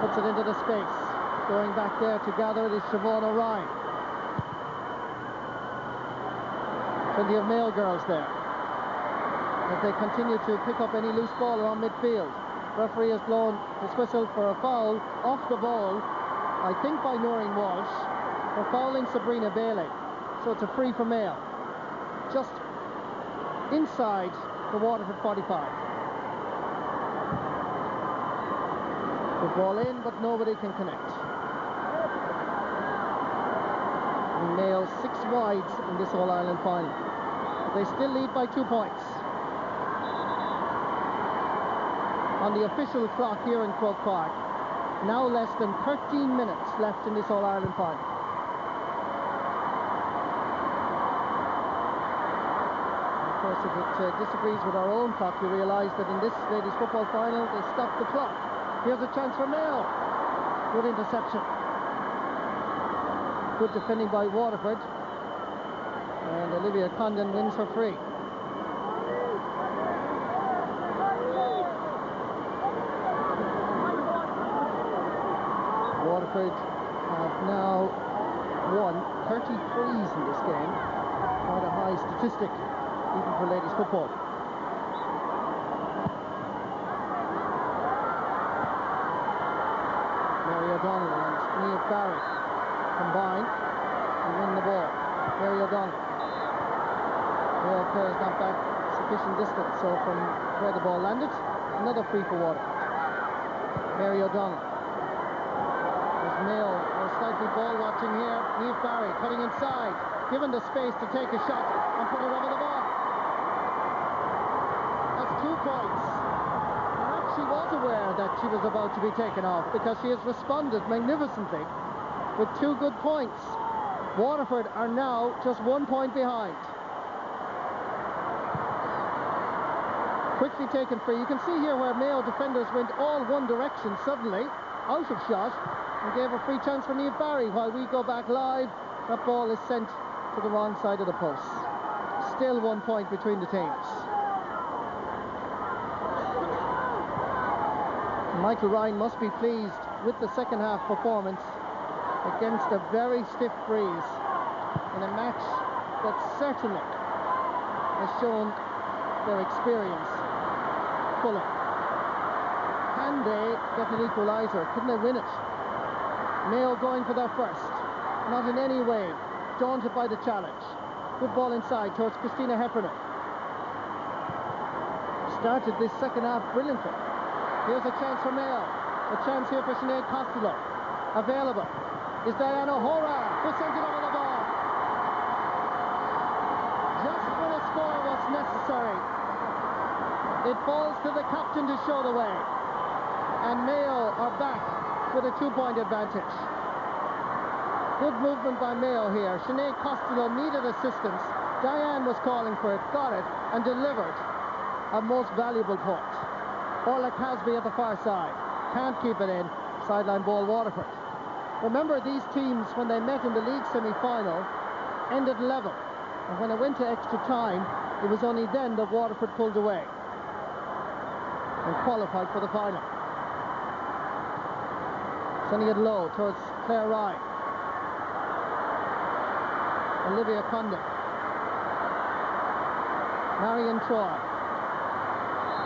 [SPEAKER 1] puts it into the space. Going back there to gather it is Siobhan O'Ryan. Plenty of Mayo girls there, as they continue to pick up any loose ball around midfield. Referee has blown his whistle for a foul off the ball, I think by Noreen Walsh, for fouling Sabrina Bailey. So it's a free for Mayo, just inside the Waterford 45. The ball in, but nobody can connect. And Mayo 6 wides in this All-Ireland final. But they still lead by 2 points. On the official clock here in Croke Park, now less than 13 minutes left in this All-Ireland final. And of course, if it disagrees with our own clock, you realise that in this ladies' football final, they stopped the clock. Here's a chance for Mayo. Good interception. Good defending by Waterford. And Olivia Condon wins her free. Waterford have now won 30 frees in this game. Quite a high statistic, even for ladies football. Mary O'Donnell and Niamh Barry combine and win the ball. Mary O'Donnell. Mayo players not back sufficient distance, so from where the ball landed, another free for Waterford. Mary O'Donnell. There's Mayo, we're slightly ball watching here. Niamh Barry cutting inside, given the space to take a shot and put it over the bar. That's 2 points. Perhaps she was aware that she was about to be taken off, because she has responded magnificently with 2 good points. Waterford are now just 1 point behind. Quickly taken free. You can see here where Mayo defenders went all one direction suddenly, out of shot, and gave a free chance for Niamh Barry. While we go back live, that ball is sent to the wrong side of the post. Still 1 point between the teams. Michael Ryan must be pleased with the second half performance against a very stiff breeze in a match that certainly has shown their experience fully. Can they get an equaliser? Can they win it? Mayo going for their first. Not in any way daunted by the challenge. Good ball inside towards Christina Heffernan. Started this second half brilliantly. Here's a chance for Mayo. A chance here for Sinead Costello. Available is Diana Horan, who sends it over the bar. Just when a score was necessary, it falls to the captain to show the way. And Mayo are back with a 2-point advantage. Good movement by Mayo here. Sinead Costello needed assistance. Diane was calling for it, got it, and delivered a most valuable point. Orla Casby at the far side. Can't keep it in. Sideline ball, Waterford. Remember, these teams, when they met in the league semi-final, ended level. And when it went to extra time, it was only then that Waterford pulled away and qualified for the final. Sending it low towards Claire Ryan. Olivia Condon. Marion Troy.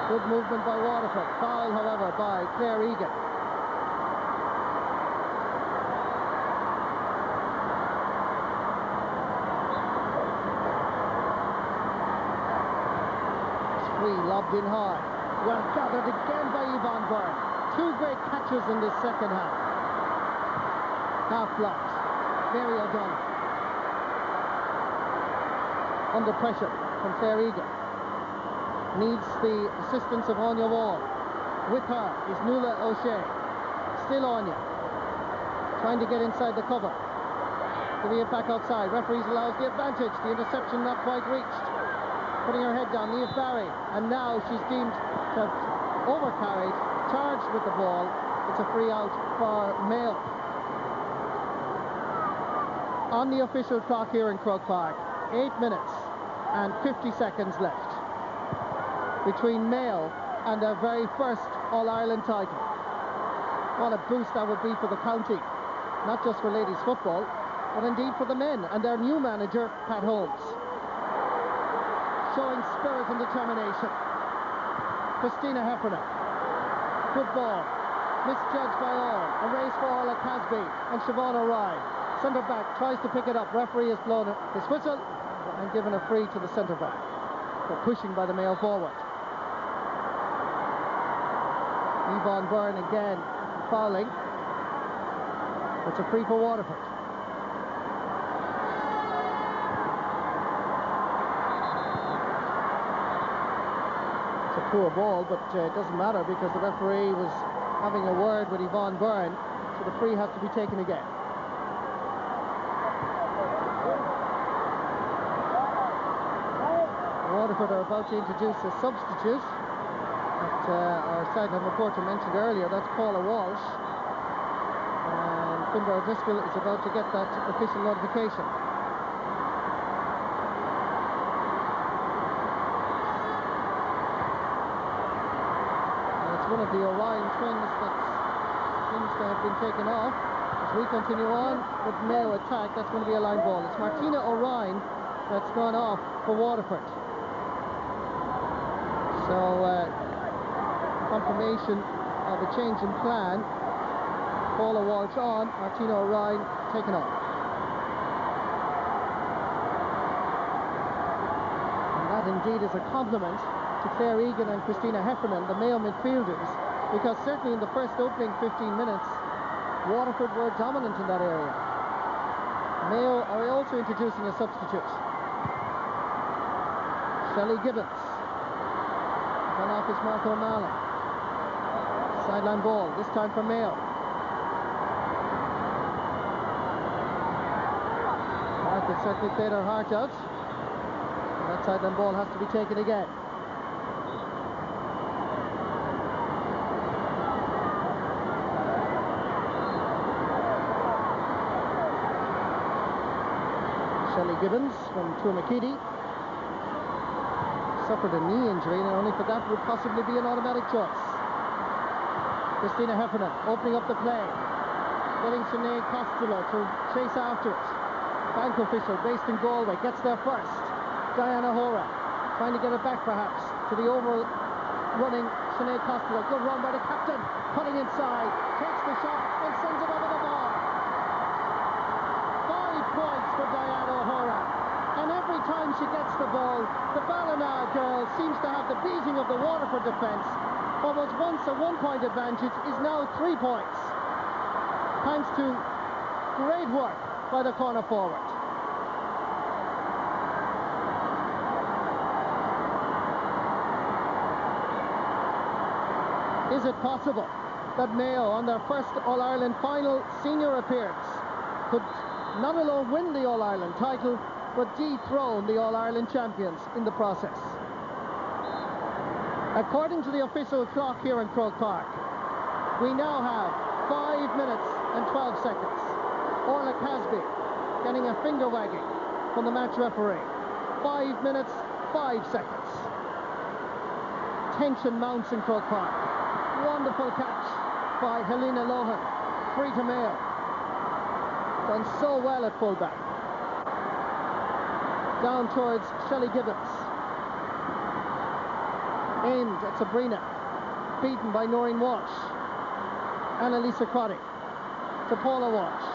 [SPEAKER 1] Good movement by Waterford. Foul, however, by Claire Egan. Free lobbed in high. Well gathered again by Yvonne Byrne. Two great catches in this second half. Half blocked. Mary O'Donnell. Under pressure from Claire Egan. Needs the assistance of Anya Wall. With her is Nuala O'Shea. Still Anya. Trying to get inside the cover. Giving it back outside. Referees allows the advantage. The interception not quite reached. Putting her head down, Niamh Barry. And now she's deemed to have overcarried. Charged with the ball. It's a free out for Mayo. On the official clock here in Croke Park, 8 minutes and 50 seconds left between Mayo and their very first All-Ireland title. What a boost that would be for the county, not just for ladies football, but indeed for the men and their new manager, Pat Holmes. Showing spirit and determination. Christina Heffernan. Good ball. Misjudged by all. A race for Orla Casby and Siobhan O'Ryan. Centre back tries to pick it up. Referee has blown his whistle and given a free to the centre back for pushing by the Mayo forward. Yvonne Byrne again fouling. It's a free for Waterford. It's a poor ball, but it doesn't matter because the referee was having a word with Yvonne Byrne, so the free has to be taken again. Waterford are about to introduce a substitute that our sideline reporter mentioned earlier. That's Paula Walsh, and Finbar Driscoll is about to get that official notification. And it's one of the Orion twins that seems to have been taken off. As we continue on with Mayo attack, that's going to be a line ball. It's Martina Orion that's gone off for Waterford. So, confirmation of a change in plan. Paula Walsh on, Martina O'Ryan taken off. And that indeed is a compliment to Claire Egan and Christina Heffernan, the Mayo midfielders, because certainly in the first opening 15 minutes, Waterford were dominant in that area. Mayo are also introducing a substitute. Shelley Gibbons. Gone off is Mark O'Malley. Sideline ball, this time for Mayo. Mark has certainly played her heart out. And that sideline ball has to be taken again. Shelley Gibbons from Tourmakeedy. Suffered a knee injury, and only for that would possibly be an automatic choice. Christina Heffernan opening up the play, getting Sinead Costello to chase after it. Bank official based in Galway gets there first. Diana Hora trying to get it back perhaps to the overrunning Sinead Costello. Good run by the captain, cutting inside, takes the shot and sends it over the bar. 5 points for Diana Hora. And every time she gets the ball, the Ballina girl seems to have the beating of the Waterford defence. What was once a 1-point advantage is now 3 points, thanks to great work by the corner forward. Is it possible that Mayo, on their first All-Ireland final senior appearance, could not alone win the All-Ireland title, but dethrone the All-Ireland champions in the process? According to the official clock here in Croke Park, we now have 5 minutes and 12 seconds. Orla Casby getting a finger wagging from the match referee. 5 minutes, 5 seconds. Tension mounts in Croke Park. Wonderful catch by Helena Lohan. Free to Mayo. Done so well at fullback. Down towards Shelley Gibbons. aimed at Sabrina, beaten by Noreen Walsh. Annalisa Crotty to Paula Walsh.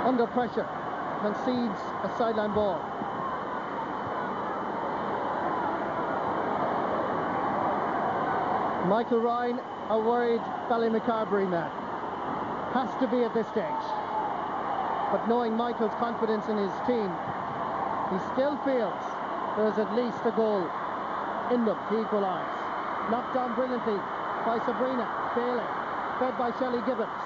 [SPEAKER 1] Under pressure, concedes a sideline ball. Michael Ryan, a worried Ballymacarbery man. Has to be at this stage. But knowing Michael's confidence in his team, he still feels there's at least a goal in them to equalise. Knocked down brilliantly by Sabrina Bailey, fed by Shelley Gibbons.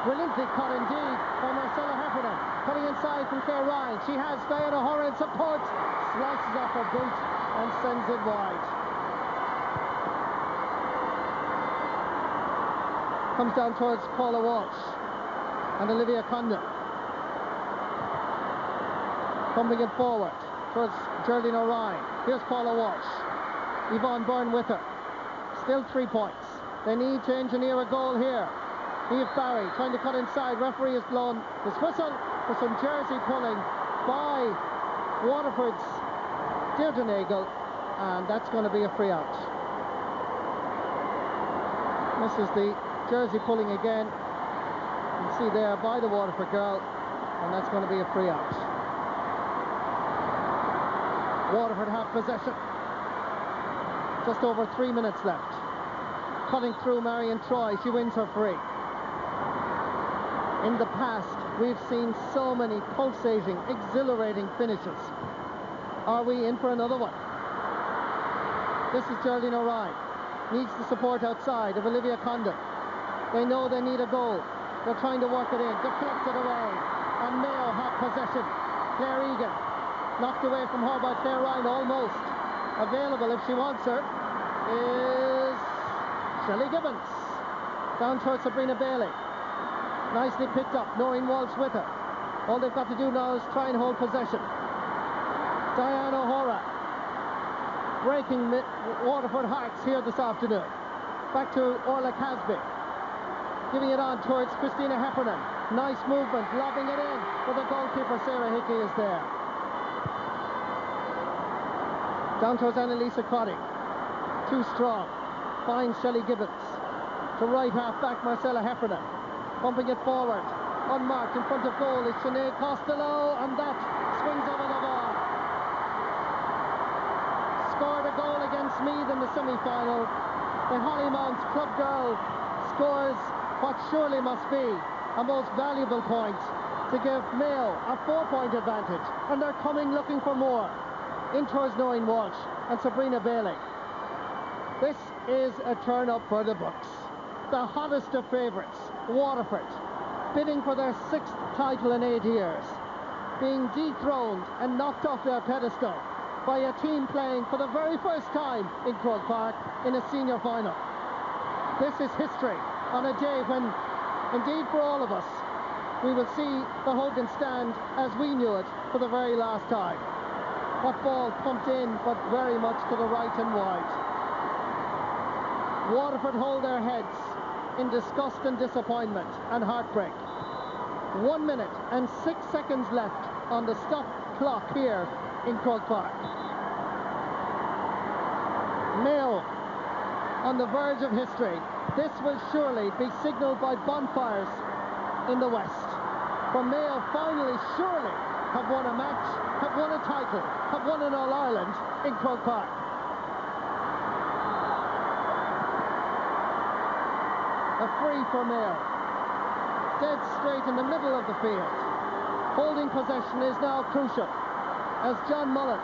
[SPEAKER 1] Brilliantly caught indeed by Marcella Heffernan. Cutting inside from Claire Ryan. She has Diana Horra in support. Slices off her boot and sends it wide. Comes down towards Paula Walsh and Olivia Condon. Pumping it forward towards Geraldine O'Ryan. Here's Paula Walsh. Yvonne Byrne with her. Still 3 points. They need to engineer a goal here. Eve Barry trying to cut inside. Referee has blown his whistle for some jersey pulling by Waterford's Deirdre Nagle, and that's going to be a free out. This is the jersey pulling again. You can see there by the Waterford girl, and that's going to be a free out. Waterford have possession. Just over 3 minutes left. Cutting through Marion Troy, she wins her free. In the past, we've seen so many pulsating, exhilarating finishes. Are we in for another one? This is Geraldine O'Ryan. Needs the support outside of Olivia Condon. They know they need a goal. They're trying to work it in, deflected away, and Mayo have possession. Claire Egan, knocked away from her by Claire Ryan, almost. Available if she wants her is Shelley Gibbons. Down towards Sabrina Bailey. Nicely picked up, Noreen Walsh with her. All they've got to do now is try and hold possession. Diana O'Hora breaking Waterford hearts here this afternoon. Back to Orla Casby. Giving it on towards Christina Heffernan. Nice movement, lobbing it in, but the goalkeeper Sarah Hickey is there. Down towards Annalisa Crotty. Too strong. Finds Shelley Gibbons. To right half back Marcella Heffernan. Pumping it forward. Unmarked in front of goal is Sinead Costello, and that swings over the bar. Scored a goal against Meath in the semi-final. The Hollymount club girl scores what surely must be a most valuable point to give Mayo a 4-point advantage, and they're coming looking for more. In towards Noreen Walsh and Sabrina Bailey. This is a turn-up for the books. The hottest of favourites, Waterford, bidding for their 6th title in 8 years, being dethroned and knocked off their pedestal by a team playing for the very first time in Croke Park in a senior final. This is history on a day when, indeed for all of us, we will see the Hogan stand as we knew it for the very last time. That ball pumped in, but very much to the right and wide. Waterford hold their heads in disgust and disappointment and heartbreak. 1 minute and 6 seconds left on the stop clock here in Croke Park. Mayo on the verge of history. This will surely be signalled by bonfires in the west. For Mayo finally, surely, have won a match, have won a title, have won an All-Ireland in Croke Park. A free for Mayo. Dead straight in the middle of the field. Holding possession is now crucial, as John Mullen,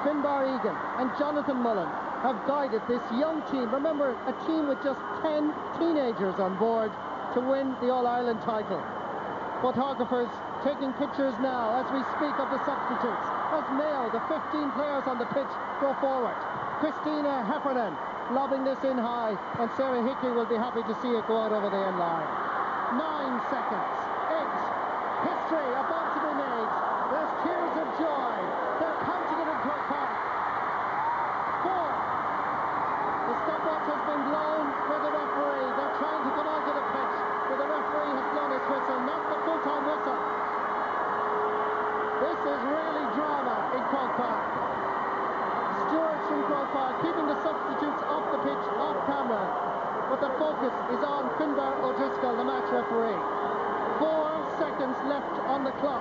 [SPEAKER 1] Finbar Egan and Jonathan Mullen have guided this young team. Remember, a team with just 10 teenagers on board to win the All-Ireland title. Photographers taking pictures now as we speak of the substitutes, as Mayo, the 15 players on the pitch, go forward. Christina Heffernan lobbing this in high, and Sarah Hickey will be happy to see it go out over the end line. 9 seconds, 8, history about to be made. There's tears of joy. They're counting it in Croke Park. 4. The stopwatch has been blown for the referee. They're trying to come onto the pitch, but the referee has blown his whistle, not the full-time whistle. This is really drama in Croke focus is on Finbar O'Driscoll, the match referee. 4 seconds left on the clock.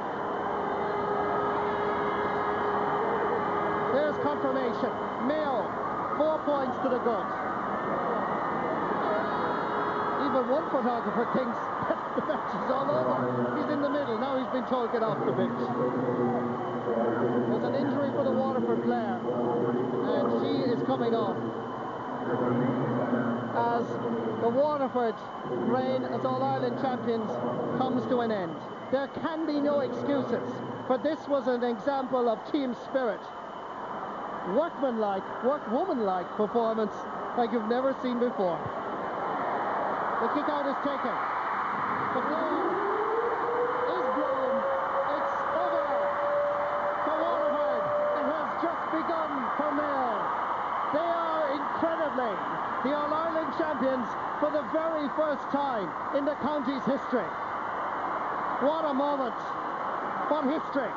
[SPEAKER 1] There's confirmation. Mayo, 4 points to the good. Even one photographer thinks that the match is all over. He's in the middle. Now he's been told get off the pitch. There's an injury for the Waterford player, and she is coming off as the Waterford reign as All-Ireland champions comes to an end. There can be no excuses, for this was an example of team spirit. Workmanlike, workwomanlike performance like you've never seen before. The kick out is taken. The floor is blown. It's over for Waterford. It has just begun for Mayo. They are incredibly the All-Ireland champions for the very first time in the county's history. What a moment. What history.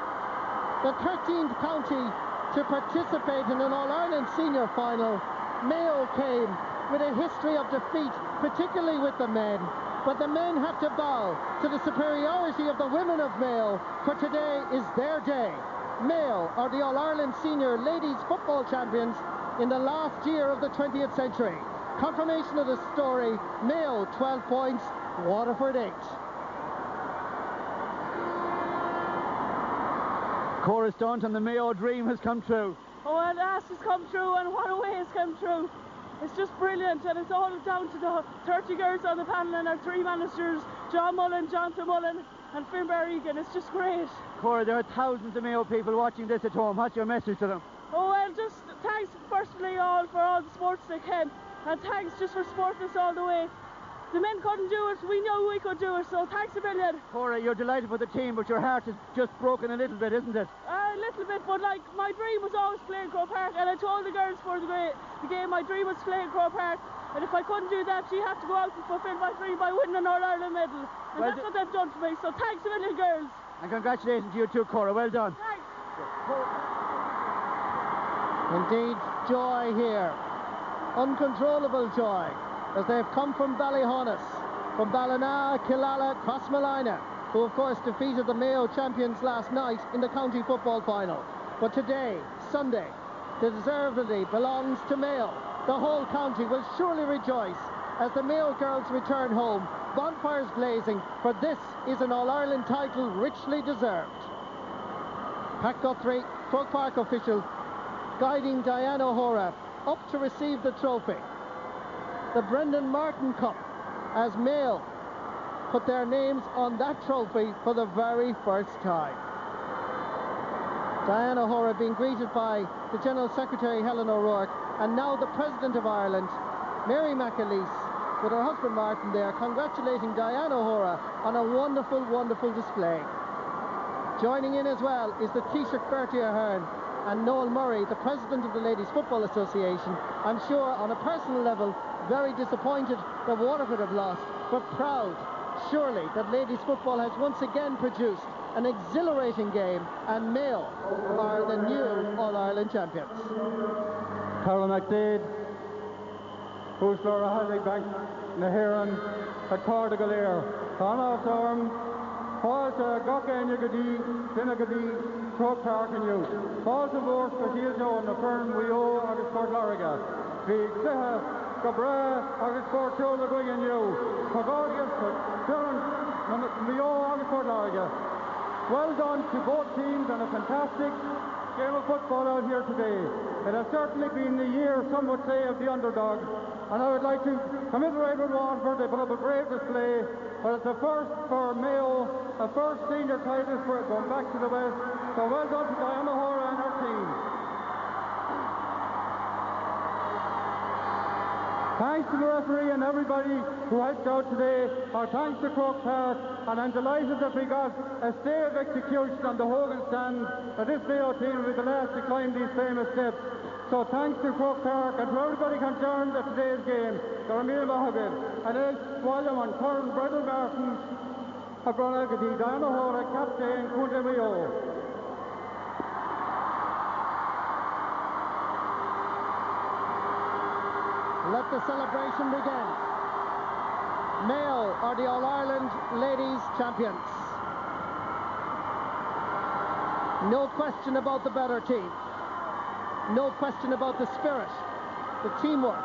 [SPEAKER 1] The 13th county to participate in an All-Ireland senior final. Mayo came with a history of defeat, particularly with the men, but the men have to bow to the superiority of the women of Mayo, for today is their day. Mayo are the All-Ireland senior ladies football champions in the last year of the 20th century. Confirmation of the story: Mayo 12 points, Waterford 8.
[SPEAKER 2] Cora Staunton, the Mayo dream has come true.
[SPEAKER 4] Oh, and that has come true, and what a way it's come true. It's just brilliant, and it's all down to the 30 girls on the panel and our 3 managers, John Mullen, Jonathan Mullen and Finbar Egan. It's just great.
[SPEAKER 2] Cora, there are thousands of Mayo people watching this at home. What's your message to them?
[SPEAKER 4] Oh, well, just thanks firstly all for all the sports they can, and thanks just for supporting us all the way. The men couldn't do it, we knew we could do it, so thanks a million.
[SPEAKER 2] Cora, you're delighted for the team, but your heart is just broken a little bit, isn't it?
[SPEAKER 4] A little bit, but like, my dream was always playing Croke Park, and I told the girls for the game my dream was playing Croke Park, and if I couldn't do that, she had to go out and fulfil my dream by winning an All-Ireland medal, and well, that's what they've done for me, so thanks a million, girls.
[SPEAKER 2] And congratulations to you too, Cora, well done.
[SPEAKER 4] Thanks.
[SPEAKER 1] Indeed, joy here, uncontrollable joy, as they've come from Ballyhonus, from Ballina, Killala, Crossmalina, who of course defeated the Mayo champions last night in the county football final. But today, Sunday, deservedly belongs to Mayo. The whole county will surely rejoice as the Mayo girls return home, bonfires blazing, for this is an All-Ireland title richly deserved. Pat Guthrie, Croke Park official, guiding Diane O'Hora up to receive the trophy. The Brendan Martin Cup, as Mayo put their names on that trophy for the very first time. Diane O'Hora being greeted by the General Secretary Helen O'Rourke, and now the President of Ireland, Mary McAleese, with her husband Martin there, congratulating Diane O'Hora on a wonderful, wonderful display. Joining in as well is the Taoiseach Bertie Ahern and Noel Murray, the President of the Ladies Football Association. I'm sure on a personal level very disappointed that Waterford have lost, but proud, surely, that ladies football has once again produced an exhilarating game, and Mayo are the new All-Ireland champions.
[SPEAKER 5] Carol McDade, who's Laura Hadley-Bank, Nahiran, at Cordigalir, Thomas Orm, Falsa, Gokka, Nigadi, Dinagadi, Croke Park and Youth. Falsa Vorse, Bashir Joe, Nafern, Wio, August Port Lariga. Big Seha, Gabra, August Port Joe, the Guigan You. Pagodius, Durham, Wio, August Port Lariga. Well done to both teams and a fantastic game of football out here today. It has certainly been the year, some would say, of the underdog, and I would like to commiserate with Waterford. They put up a brave display, but it's a first for Mayo, a first senior title for going back to the West. So well done to Diane O'Hora and her team. Thanks to the referee and everybody who helped out today. Our thanks to Croke Park, and I'm delighted that we got a stay of execution on the Hogan stand, that this Mayo team will be the last to climb these famous steps. So thanks to Croke Park and to everybody concerned at today's game. Garamil Mahagad, and Ed Walliam and Curran, Brendan Martin, Agronagadi, Diana Hora, Captain, Kunde Mayo.
[SPEAKER 1] Let the celebration begin. Mayo are the All-Ireland ladies champions. No question about the better team. No question about the spirit, the teamwork,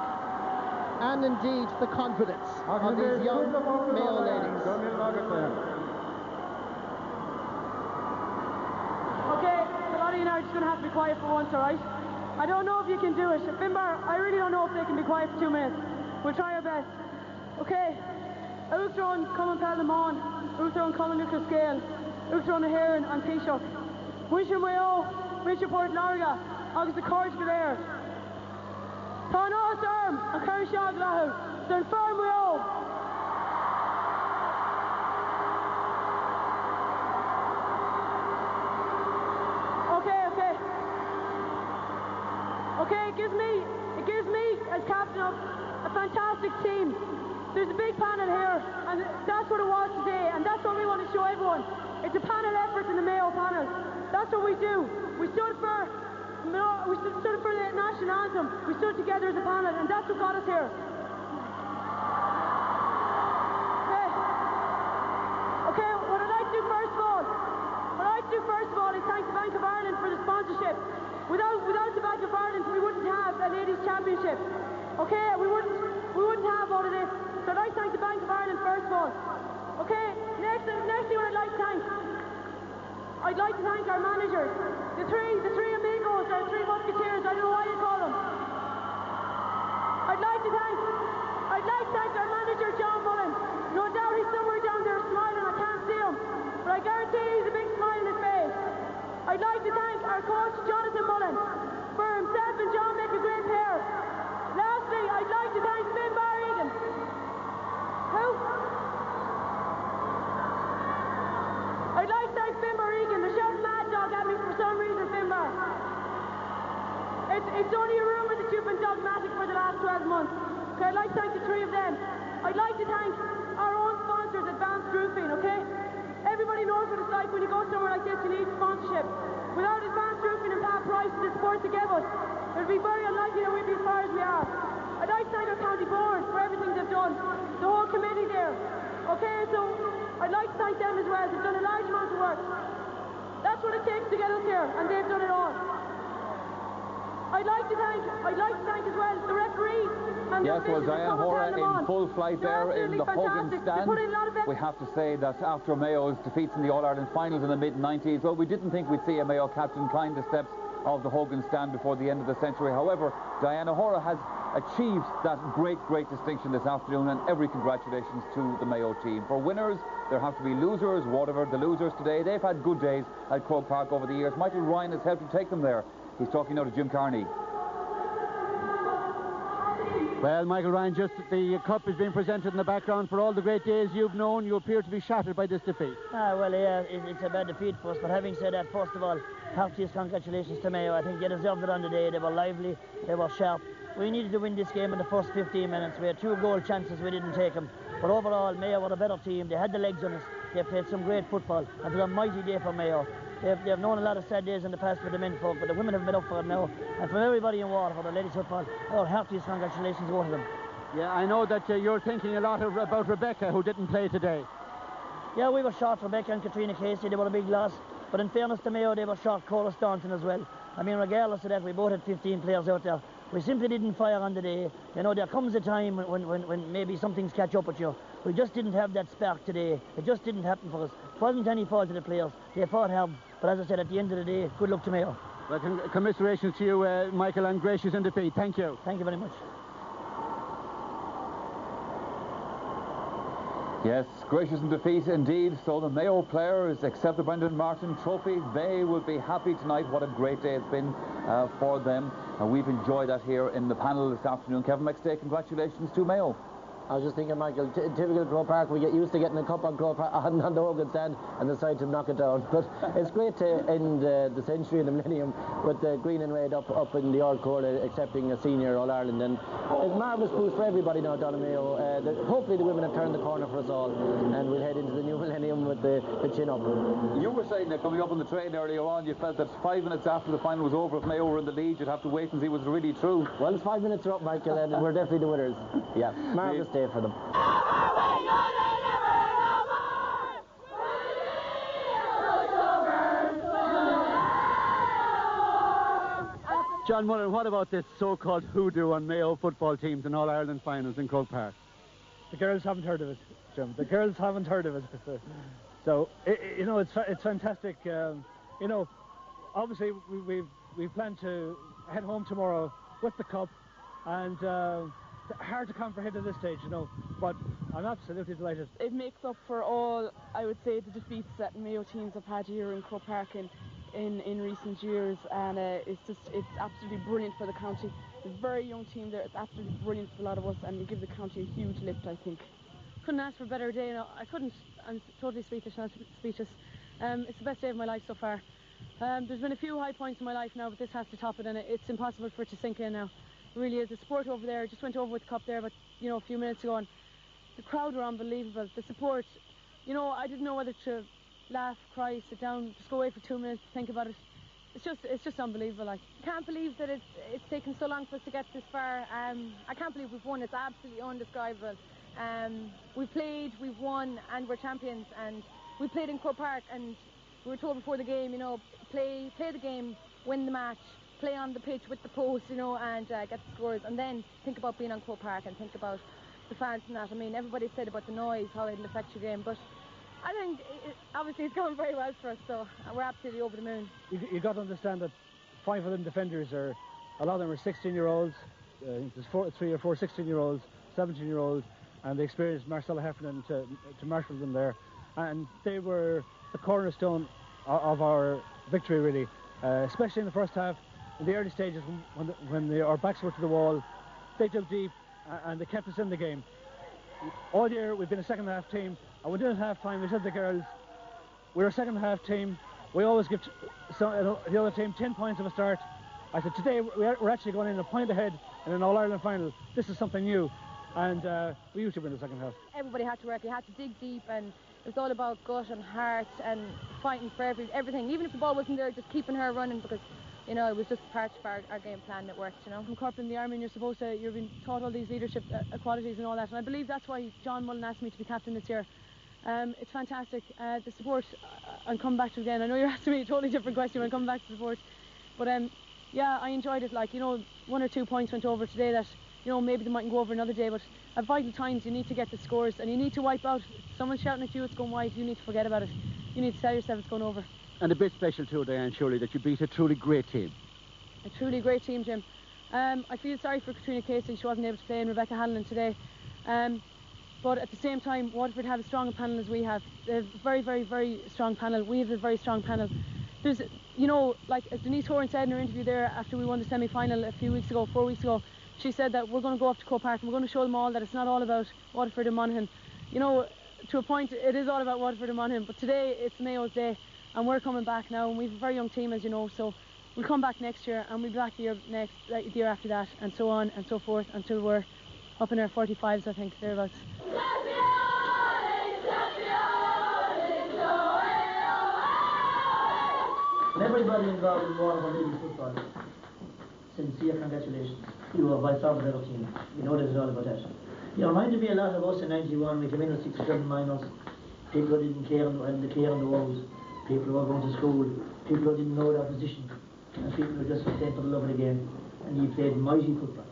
[SPEAKER 1] and indeed the confidence of these young Mayo ladies.
[SPEAKER 4] Okay, a lot of you are just going to have to be quiet for once, alright? I don't know if you can do it. Finbar, I really don't know if they can be quiet for 2 minutes. We'll try our best. Okay, Uachtaráin Cumann Pellamon, Uachtaráin Cumann Nicola Scale, Uachtaráin Heron and Taoiseach. Winshire Mayo, Winshire Port Larga, August the Courage Galair. Tá Nás Arm and Kerry Shaw Glahu, Stern Firm Mayo. Okay, it gives me as captain of a fantastic team. There's a big panel here, and that's what it was today, and that's what we want to show everyone. It's a panel effort in the Mayo panel. That's what we do. We stood for the national anthem. We stood together as a panel, and that's what got us here. Okay, what I'd like to do first of all is thank the Bank of Ireland for the sponsorship. Without the Bank of Ireland, we wouldn't have a ladies' championship. Okay, we wouldn't have all of this. So I'd like to thank the Bank of Ireland first of all. Okay, next thing I'd like to thank our managers, the three amigos, or three musketeers. I don't know why you call them. I'd like to thank our manager John Mullen. No doubt he's somewhere down there smiling. I can't see him, but I guarantee he's a big smile on his face. I'd like to thank our coach Jonathan Mullen for himself and John make a great pair. Lastly, I'd like to thank Finbar Egan. Who? I'd like to thank Finbar Egan. They're shouting mad dog at me for some reason, Finbar. It's only a rumour that you've been dogmatic for the last 12 months. Okay, I'd like to thank the three of them. I'd like to thank our own sponsors, Advanced Roofing, okay? Everybody knows what it's like when you go somewhere like this, you need sponsorship. Without Advanced Roofing and Pat Price and the support they give us, it would be very unlikely that we'd be as far as we are. I'd like to thank our county board for everything they've done, the whole committee there. Okay, so I'd like to thank them as well. They've done a large amount of work. That's what it takes to get us here, and they've done it all. I'd like to thank as well the referees. And
[SPEAKER 6] yes, well, Diane Hora in full flight there in the Hogan stand. We have to say that after Mayo's defeats in the All-Ireland finals in the mid-90s, well, we didn't think we'd see a Mayo captain climb the steps of the Hogan stand before the end of the century. However, Diana Hora has achieved that great distinction this afternoon, and every congratulations to the Mayo team. For winners, there have to be losers. Waterford, the losers today, they've had good days at Croke Park over the years. Michael Ryan has helped to take them there. He's talking now to Jim Carney.
[SPEAKER 2] Well, Michael Ryan, just the cup is being presented in the background. For all the great days you've known, you appear to be shattered by this defeat.
[SPEAKER 7] Well, yeah, it's a bad defeat for us, but having said that, first of all, heartiest congratulations to Mayo. I think they deserved it on the day. They were lively, they were sharp. We needed to win this game in the first 15 minutes. We had 2 goal chances, we didn't take them. But overall, Mayo were a better team. They had the legs on us. They played some great football. And it was a mighty day for Mayo. They've known a lot of sad days in the past with the men folk, but the women have been up for it now. And from everybody in Waterford, the ladies football, our heartiest congratulations to them.
[SPEAKER 2] Yeah, I know that you're thinking a lot about Rebecca, who didn't play today.
[SPEAKER 7] Yeah, we were short Rebecca and Katrina Casey. They were a big loss. But in fairness to Mayo, they were short Cora Staunton as well. I mean, regardless of that, we both had 15 players out there. We simply didn't fire on the day. You know, there comes a time when maybe some things catch up with you. We just didn't have that spark today. It just didn't happen for us. It wasn't any fault of the players. They fought hard. But as I said, at the end of the day, good luck to Mayo.
[SPEAKER 2] Well, commiserations to you, Michael, and gracious in defeat. Thank you.
[SPEAKER 7] Thank you very much.
[SPEAKER 6] Yes, gracious in defeat indeed. So the Mayo players accept the Brendan Martin trophy. They will be happy tonight. What a great day it's been for them. And we've enjoyed that here in the panel this afternoon. Kevin McStay, congratulations to Mayo.
[SPEAKER 8] I was just thinking, Michael, typical Croke Park, we get used to getting a cup on Croke Park, on the Hogan stand and decide to knock it down. But it's great to end the century and the millennium with the green and red up in the Old Court accepting a senior All-Ireland. And it's a marvellous boost for everybody now down in Mayo. Hopefully the women have turned the corner for us all, and we'll head into the new millennium with the chin up.
[SPEAKER 6] You were saying that coming up on the train earlier on, you felt that 5 minutes after the final was over, if Mayo were in the lead, you'd have to wait and see was it really true.
[SPEAKER 8] Well, it's 5 minutes are up, Michael, and we're definitely the winners. Yeah, marvellous day for them.
[SPEAKER 2] John Mullen, what about this so-called hoodoo on Mayo football teams in All-Ireland finals in Croke Park?
[SPEAKER 3] The girls haven't heard of it, Jim. The girls haven't heard of it. So, you know, it's fantastic. You know, obviously we plan to head home tomorrow with the cup, and hard to comprehend at this stage, you know, but I'm absolutely delighted.
[SPEAKER 4] It makes up for all, I would say, the defeats that Mayo teams have had here in Croke Park in recent years, and it's absolutely brilliant for the county. It's a very young team there. It's absolutely brilliant for a lot of us, and it gives the county a huge lift, I think. Couldn't ask for a better day. No, I couldn't. I'm totally speechless. It's the best day of my life so far. There's been a few high points in my life now, but this has to top it, and it's impossible for it to sink in now. It really is. The support over there, just went over with the cup there, but you know, a few minutes ago, and the crowd were unbelievable. The support, you know, I didn't know whether to laugh, cry, sit down, just go away for 2 minutes, think about it. It's just unbelievable. Like,
[SPEAKER 9] I can't believe that it's taken so long for us to get this far. I can't believe we've won. It's absolutely undescribable. We've played, we've won, and we're champions. And we played in Croke Park, and we were told before the game, you know, play the game, win the match, play on the pitch with the post, you know, and get the scores, and then think about being on Croke Park and think about the fans and that. I mean, everybody said about the noise, how it'll affect your game, but I think obviously it's going very well for us, so we're absolutely over the moon.
[SPEAKER 3] You've got to understand that 5 of them defenders a lot of them are 16-year-olds. There's 3 or 4 16-year-olds, 17-year-olds, and the experienced Marcella Heffernan to marshal them there, and they were the cornerstone of our victory, really, especially in the first half. In the early stages, when our backs were to the wall, they dug deep and they kept us in the game. All year we've been a second half team, and we did at half time. We said to the girls, we're a second half team. We always give the other team 10 points of a start. I said, today we're actually going in a point ahead in an All-Ireland final. This is something new, and we usually win the second half.
[SPEAKER 9] Everybody had to work. You had to dig deep, and it was all about gut and heart and fighting for everything. Even if the ball wasn't there, just keeping her running, because you know, it was just part of our game plan that worked, you know.
[SPEAKER 4] From corporate in the army, and you're being taught all these leadership qualities and all that, and I believe that's why John Mullen asked me to be captain this year. It's fantastic. The support, I'm coming back to again. I know you're asking me a totally different question when I come back to support, but yeah, I enjoyed it. Like, you know, 1 or 2 points went over today that, you know, maybe they mightn't go over another day, but at vital times you need to get the scores, and you need to wipe out. If someone's shouting at you, it's going wide, you need to forget about it. You need to tell yourself it's going over.
[SPEAKER 2] And a bit special too, Diane, surely, that you beat a truly great team.
[SPEAKER 4] A truly great team, Jim. I feel sorry for Katrina Casey. She wasn't able to play, and Rebecca Hanlon today. But at the same time, Waterford have as strong a panel as we have. They have a very, very, very strong panel. We have a very strong panel. There's, you know, like as Denise Horan said in her interview there after we won the semi-final a few weeks ago, 4 weeks ago, she said that we're going to go up to Croke Park and we're going to show them all that it's not all about Waterford and Monaghan. You know, to a point, it is all about Waterford and Monaghan, but today it's Mayo's day, and we're coming back now, and we have a very young team, as you know, so we'll come back next year, and we'll be back the year after that, and so on and so forth, until we're up in our 45s, I think, thereabouts.
[SPEAKER 7] Everybody involved in Waterford Ladies football, sincere congratulations. You are by far the better team. You know there's all about that. You reminded me a lot of us in 91. We came in with 6 or 7 minors. People who didn't care and the care on the walls. People who were going to school. People who didn't know their position. And people who just were playing for the love of the game. And you played mighty football.